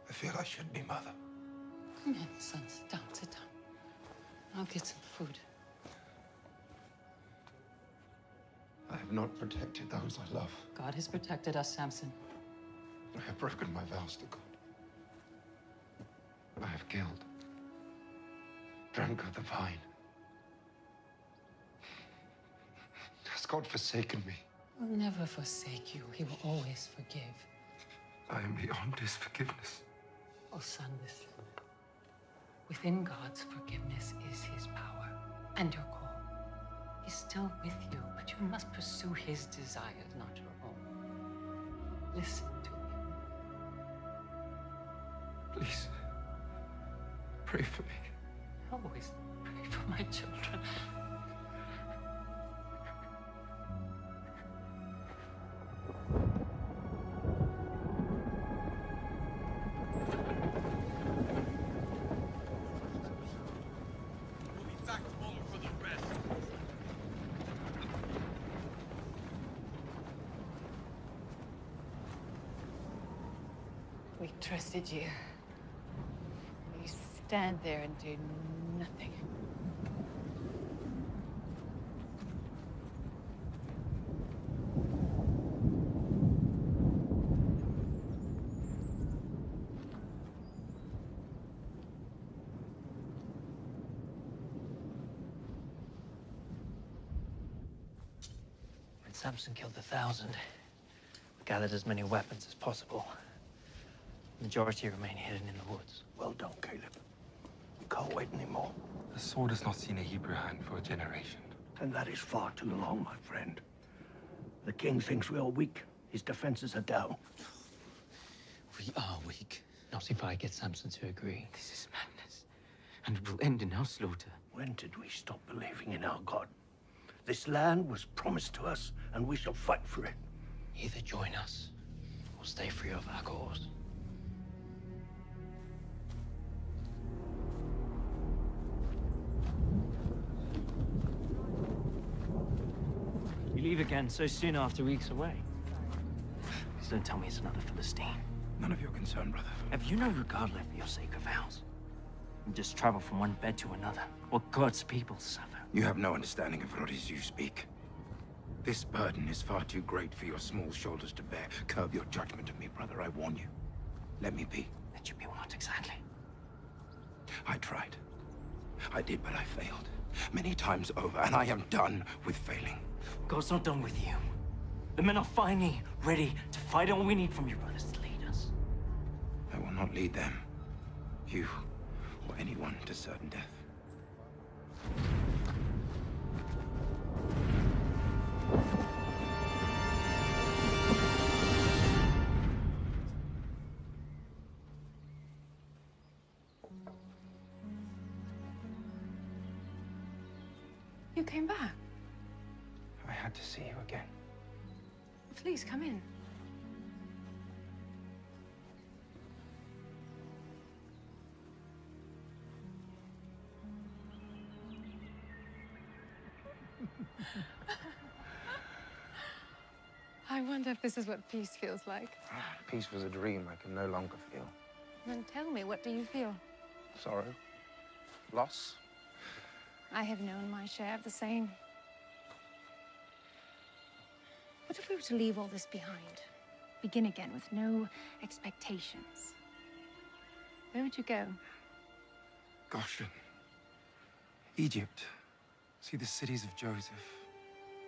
I feel I should be, Mother. Come in, son. Sit down, sit down. I'll get some food. I have not protected those I love. God has protected us, Samson. I have broken my vows to God. I have killed, drank of the vine. Has God forsaken me? He will never forsake you. He will always forgive. I am beyond his forgiveness. Oh, son, listen. Within God's forgiveness is his power and your call. He's still with you, but you must pursue his desires, not your own. Listen to him. Please, pray for me. Always pray for my children. We trusted you. You stand there and do nothing. Samson killed 1,000. We gathered as many weapons as possible. The majority remain hidden in the woods. Well done, Caleb. We can't wait anymore. The sword has not seen a Hebrew hand for a generation. And that is far too long, my friend. The king thinks we are weak. His defenses are down. We are weak. Not if I get Samson to agree. This is madness. And it will end in our slaughter. When did we stop believing in our God? This land was promised to us, and we shall fight for it. Either join us, or stay free of our cause. You leave again so soon after weeks away. Please don't tell me it's another Philistine. None of your concern, brother. Have you no regard left for your sacred vows? You just travel from one bed to another, while God's people suffer. You have no understanding of what it is you speak. This burden is far too great for your small shoulders to bear. Curb your judgment of me, brother, I warn you. Let me be. Let you be what exactly? I tried. I did, but I failed. Many times over, and I am done with failing. God's not done with you. The men are finally ready to fight, and all we need from you brothers to lead us. I will not lead them, you, or anyone to certain death. You came back. I had to see you again. Please come in. I wonder if this is what peace feels like. Peace was a dream I can no longer feel. Then tell me, what do you feel? Sorrow. Loss. I have known my share of the same. What if we were to leave all this behind? Begin again with no expectations? Where would you go? Goshen. Egypt. See the cities of Joseph.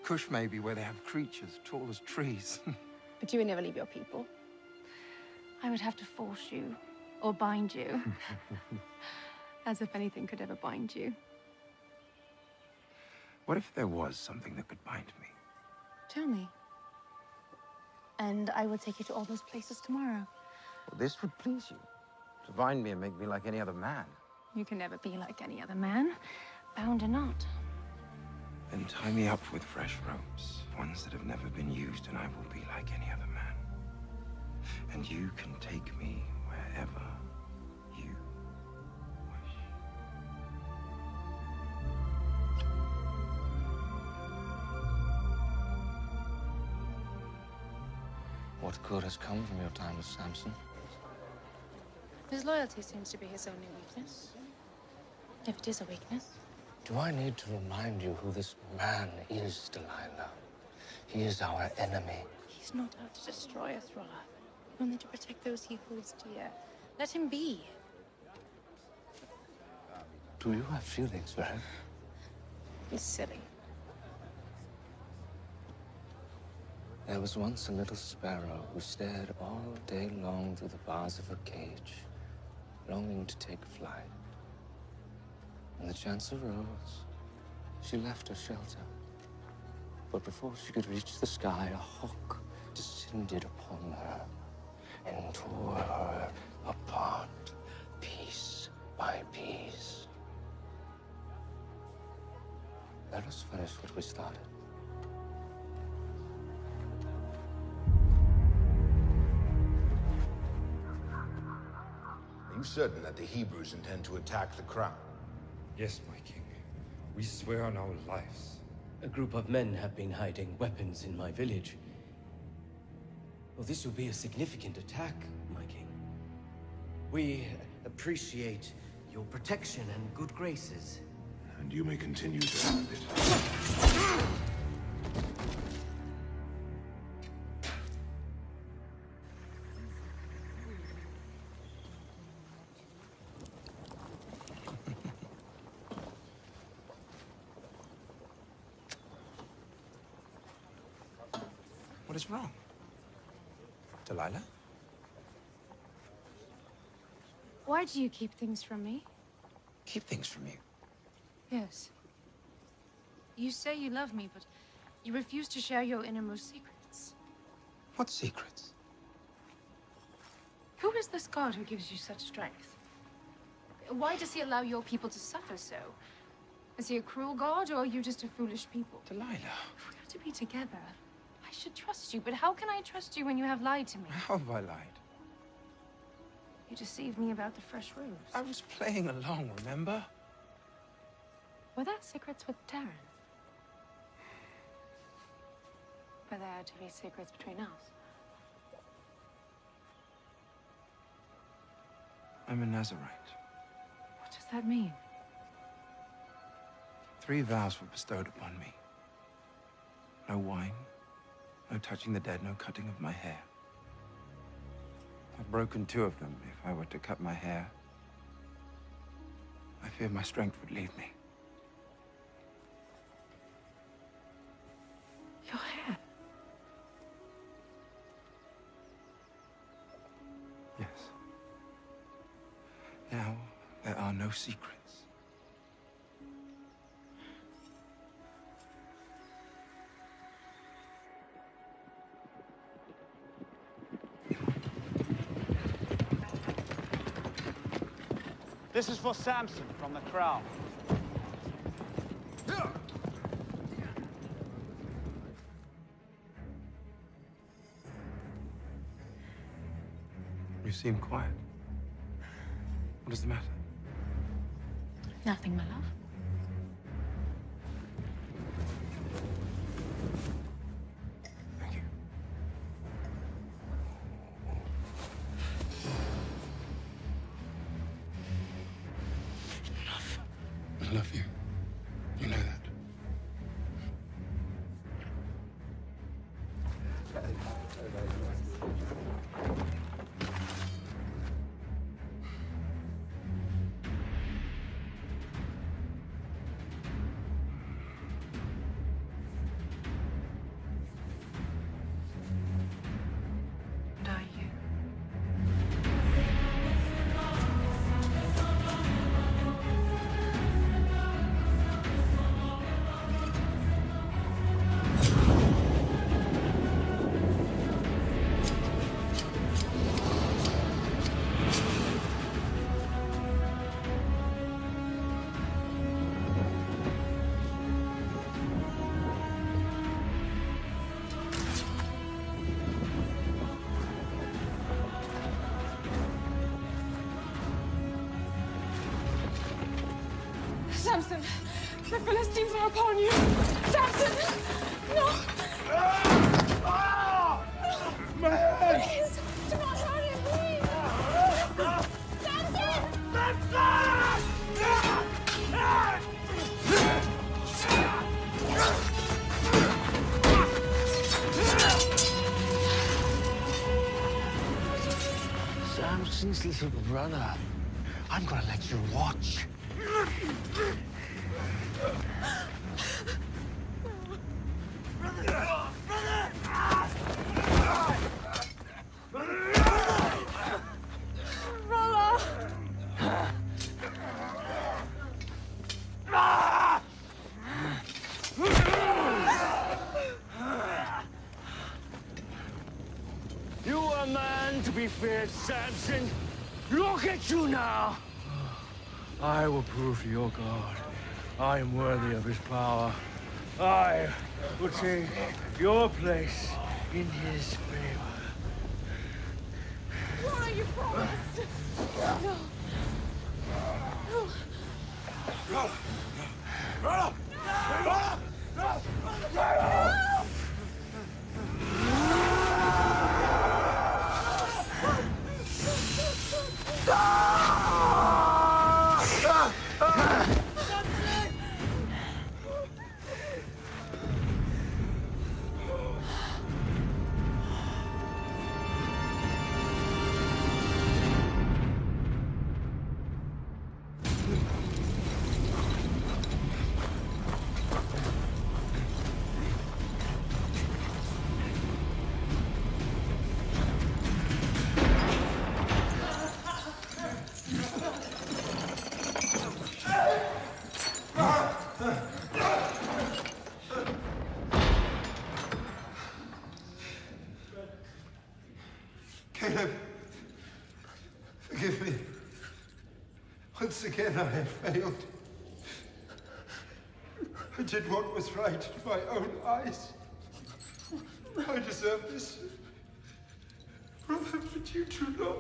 Cush, maybe, where they have creatures tall as trees. But you would never leave your people. I would have to force you, or bind you. As if anything could ever bind you. What if there was something that could bind me? Tell me. And I will take you to all those places tomorrow. Well, this would please you. To bind me and make me like any other man. You can never be like any other man, bound or not. Then tie me up with fresh ropes, ones that have never been used, and I will be like any other man. And you can take me wherever you wish. What good has come from your time with Samson? His loyalty seems to be his only weakness. If it is a weakness. Do I need to remind you who this man is, Delilah? He is our enemy. He's not out to destroy us, Rolla. Only to protect those he holds dear. Let him be. Do you have feelings for him? He's silly. There was once a little sparrow who stared all day long through the bars of her cage, longing to take flight. When the chance arose, she left her shelter. But before she could reach the sky, a hawk descended upon her and tore her apart, piece by piece. Let us finish what we started. Are you certain that the Hebrews intend to attack the crown? Yes, my king. We swear on our lives. A group of men have been hiding weapons in my village. Well, this will be a significant attack, my king. We appreciate your protection and good graces. And you may continue to have it. What is wrong? Delilah? Why do you keep things from me? Keep things from you. Yes. You say you love me, but you refuse to share your innermost secrets. What secrets? Who is this god who gives you such strength? Why does he allow your people to suffer so? Is he a cruel god, or are you just a foolish people? Delilah. If we are to be together, I should trust you, but how can I trust you when you have lied to me? How have I lied? You deceived me about the fresh rose. I was playing along, remember? Were there secrets with Darren? Were there to be secrets between us? I'm a Nazarite. What does that mean? 3 vows were bestowed upon me. No wine, no touching the dead, no cutting of my hair. I've broken 2 of them. If I were to cut my hair, I fear my strength would leave me. Your hair? Yes. Now, there are no secrets. This is for Samson from the Crown. You seem quiet. What is the matter? Nothing, my love. Thank you. I love you. You know that. And are you? Samson, the Philistines are upon you. Samson, no. My head! Please, do not hurt him, please. Samson! Samson's little brother. I'm gonna let you watch. You are a man to be feared, Samson. Look at you now. I will prove to your God I am worthy of his power. I will take your place in his favor. Laura, you promised. No. Once again, I have failed. I did what was right in my own eyes. I deserve this. Brother, but you do not.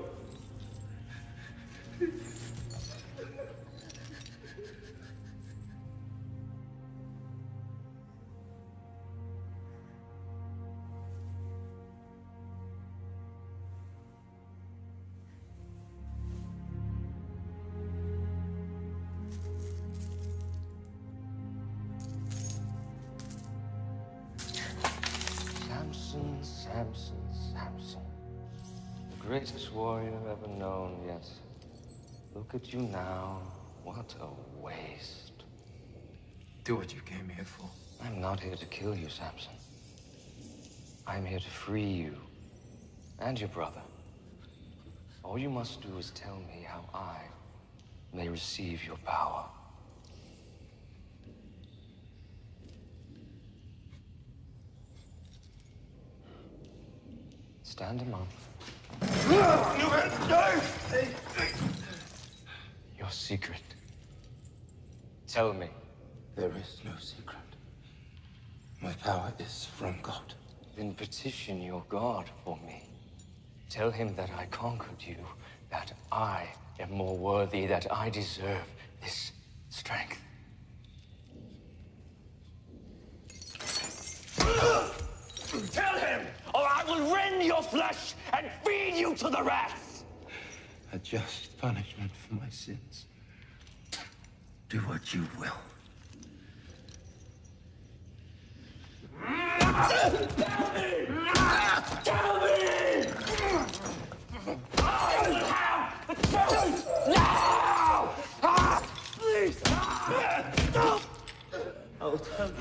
Samson, Samson, Samson. The greatest warrior ever known, yet look at you now. What a waste. Do what you came here for. I'm not here to kill you, Samson. I'm here to free you and your brother. All you must do is tell me how I may receive your power. Stand him up. Your secret. Tell me. There is no secret. My power is from God. Then petition your God for me. Tell him that I conquered you, that I am more worthy, that I deserve this strength. Tell him, or I will rend your flesh and feed you to the rats! A just punishment for my sins. Do what you will. Tell me! Tell me! I will have the truth now! Please! Stop! I'll tell you.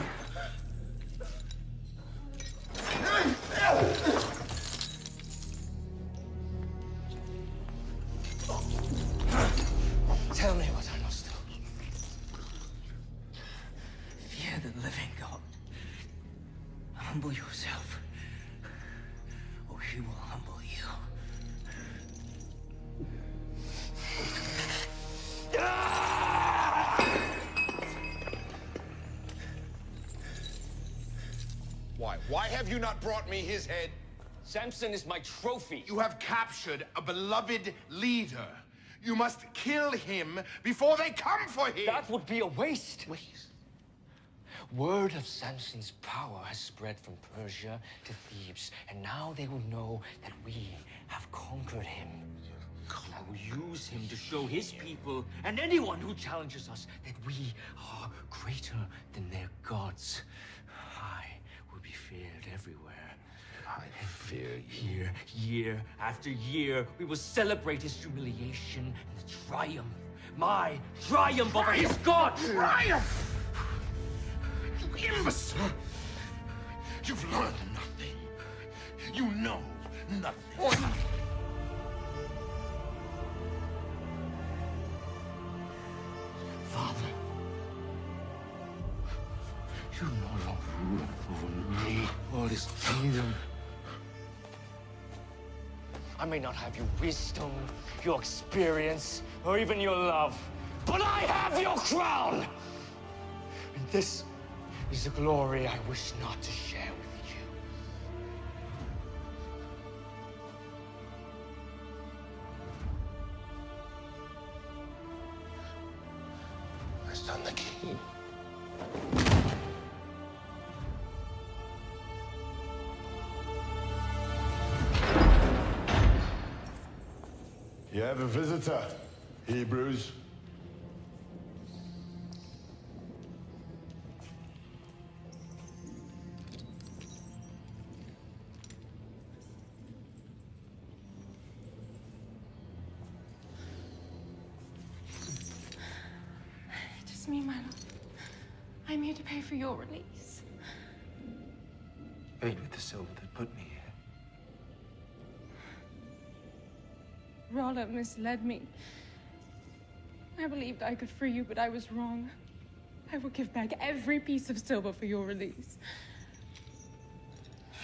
Tell me what I must do. Fear the living God. Humble yourself, or he will humble you. Why? Why have you not brought me his head? Samson is my trophy. You have captured a beloved leader. You must kill him before they come for him. That would be a waste. Word of Samson's power has spread from Persia to Thebes, and now they will know that we have conquered him. I will use him to show his people and anyone who challenges us that we are greater than their gods. I will be feared everywhere. I fear you. Year after year, we will celebrate his humiliation and the triumph. My triumph over his god! Triumph! You imbecile! You've learned nothing. You know nothing. Father, you no longer rule over me or this kingdom. I may not have your wisdom, your experience, or even your love, but I have your crown! And this is a glory I wish not to share with you. My son, the king. You have a visitor, Hebrews. It is me, my lord. I'm here to pay for your release. Paid with the silver that put me here. Rolla misled me. I believed I could free you, but I was wrong. I will give back every piece of silver for your release.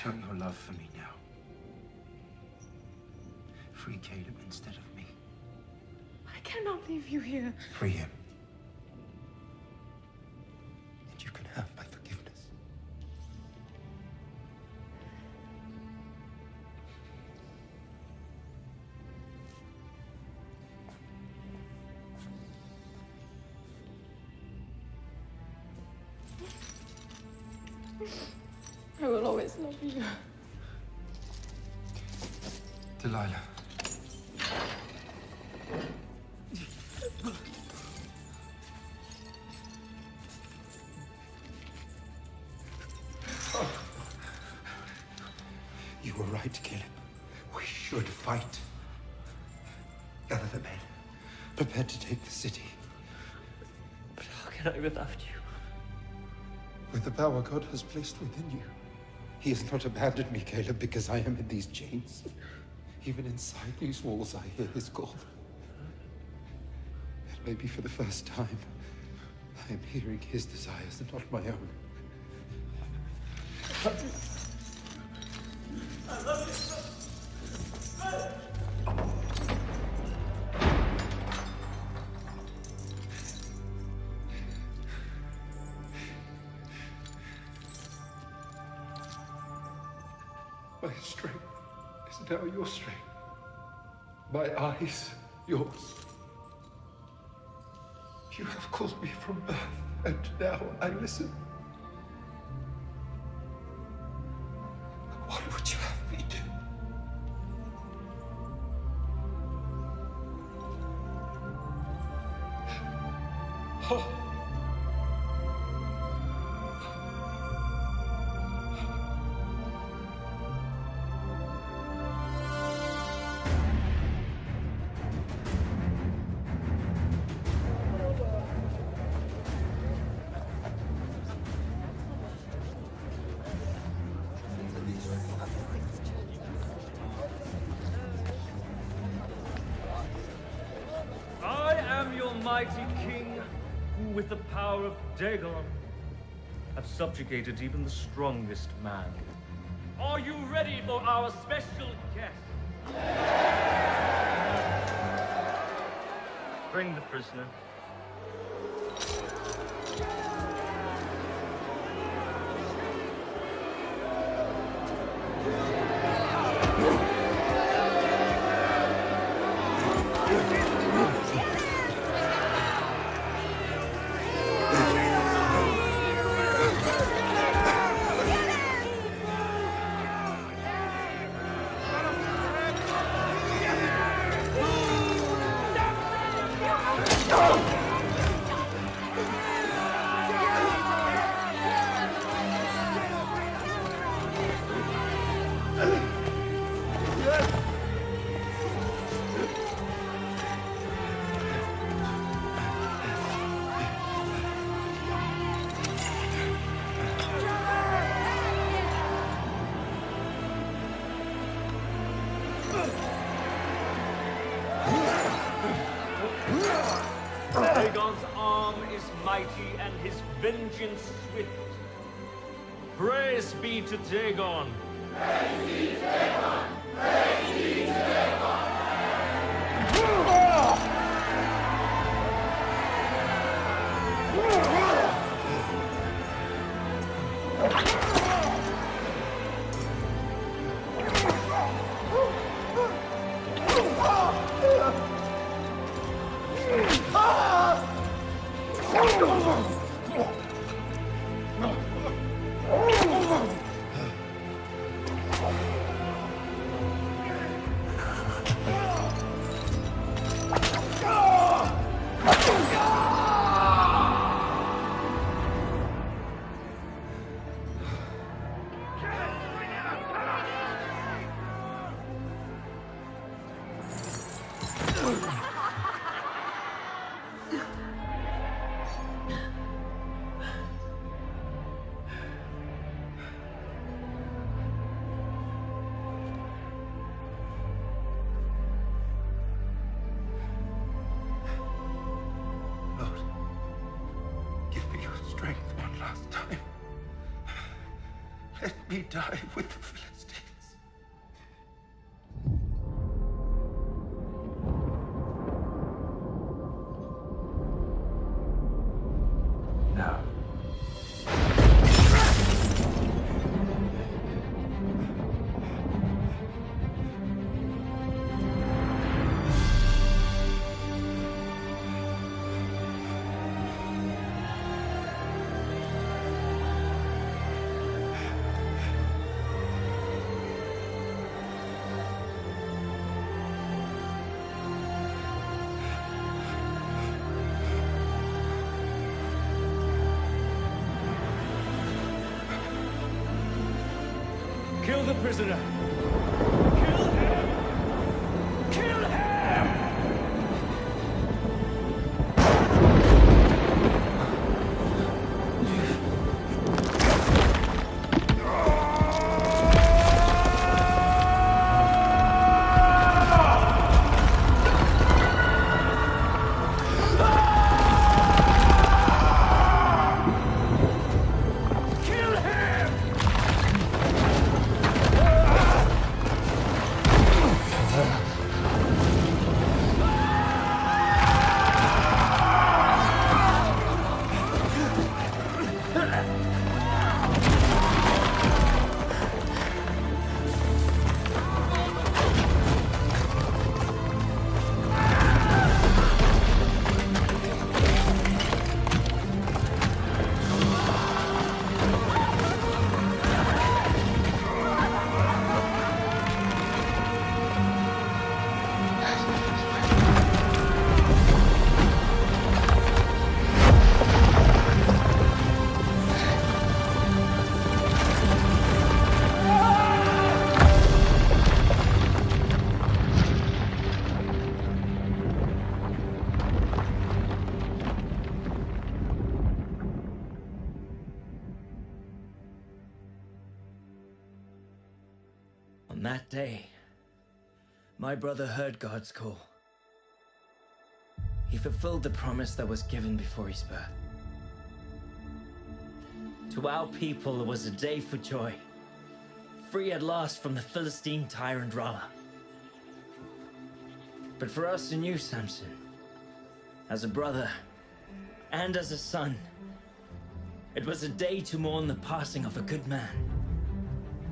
Show your love for me now. Free Caleb instead of me. I cannot leave you here. Free him. And you can have my forgiveness. I will always love you. Delilah. You were right, Caleb. We should fight. Gather the men. Prepare to take the city. But how can I without you? With the power God has placed within you. He has not abandoned me, Caleb, because I am in these chains. Even inside these walls, I hear his call. And maybe for the first time, I am hearing his desires and not my own. I love you. My strength is now your strength. My eyes, yours. You have called me from birth, and now I listen. What would you have me do? Oh. I am your mighty king, who with the power of Dagon have subjugated even the strongest man. Are you ready for our special guest? Bring the prisoner. Dagon's arm is mighty and his vengeance swift. Praise be to Dagon. Praise be to Dagon. Praise be to Dagon. Let me die with the Philistines. Kill the prisoner! Kill him! Kill him! On that day, my brother heard God's call. He fulfilled the promise that was given before his birth. To our people, it was a day for joy, free at last from the Philistine tyrant Rala. But for us who knew Samson, as a brother and as a son, it was a day to mourn the passing of a good man.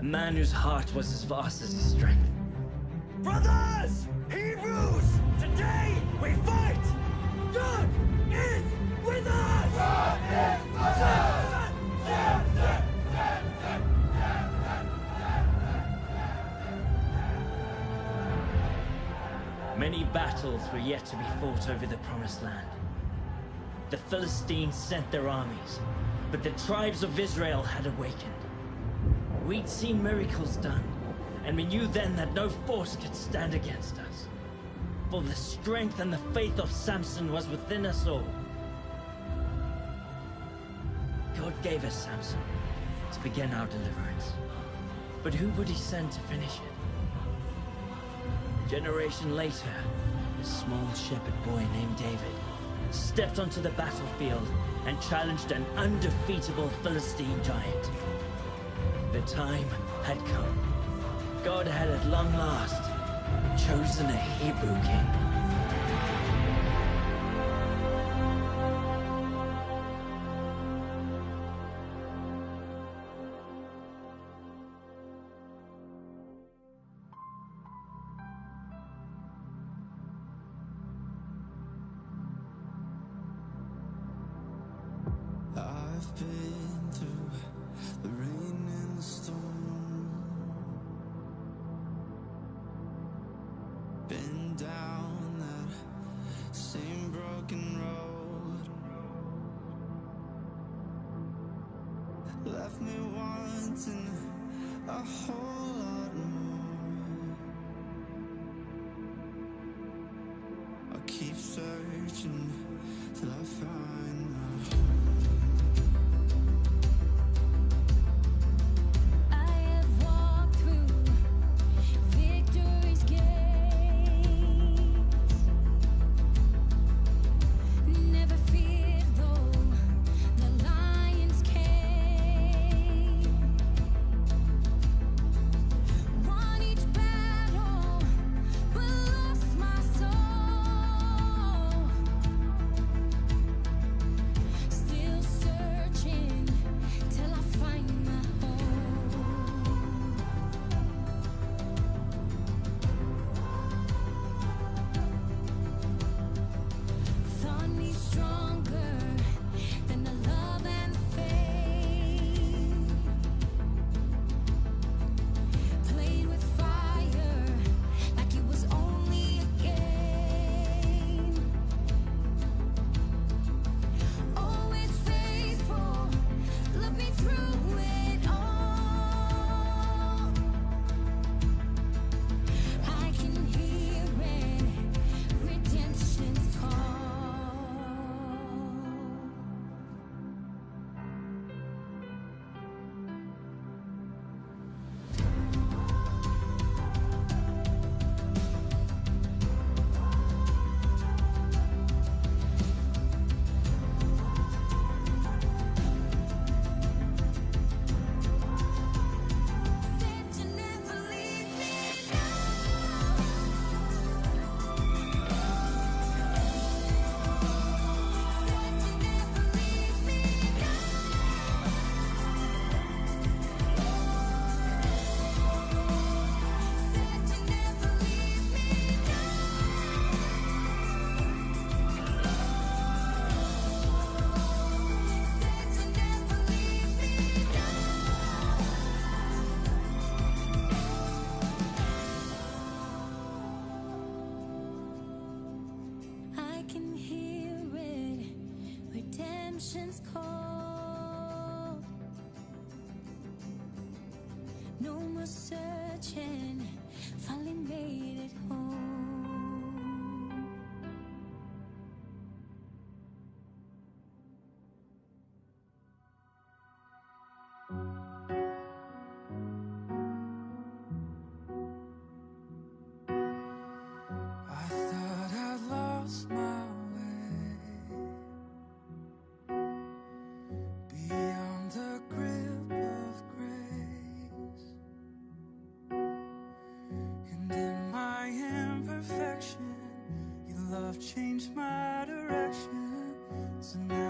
A man whose heart was as vast as his strength. Brothers! Hebrews! Today we fight! God is with us! God is with us! Many battles were yet to be fought over the Promised Land. The Philistines sent their armies, but the tribes of Israel had awakened. We'd seen miracles done, and we knew then that no force could stand against us. For the strength and the faith of Samson was within us all. God gave us Samson to begin our deliverance. But who would he send to finish it? A generation later, a small shepherd boy named David stepped onto the battlefield and challenged an undefeatable Philistine giant. The time had come. God had at long last chosen a Hebrew king. I've been through the rain and the storm, been down that same broken road, left me wanting a whole lot more. I'll keep searching till I find my home. conscience cold. No more searching, finally made it home. I thought I'd lost my way, beyond the grip of grace, and in my imperfection, your love changed my direction. So now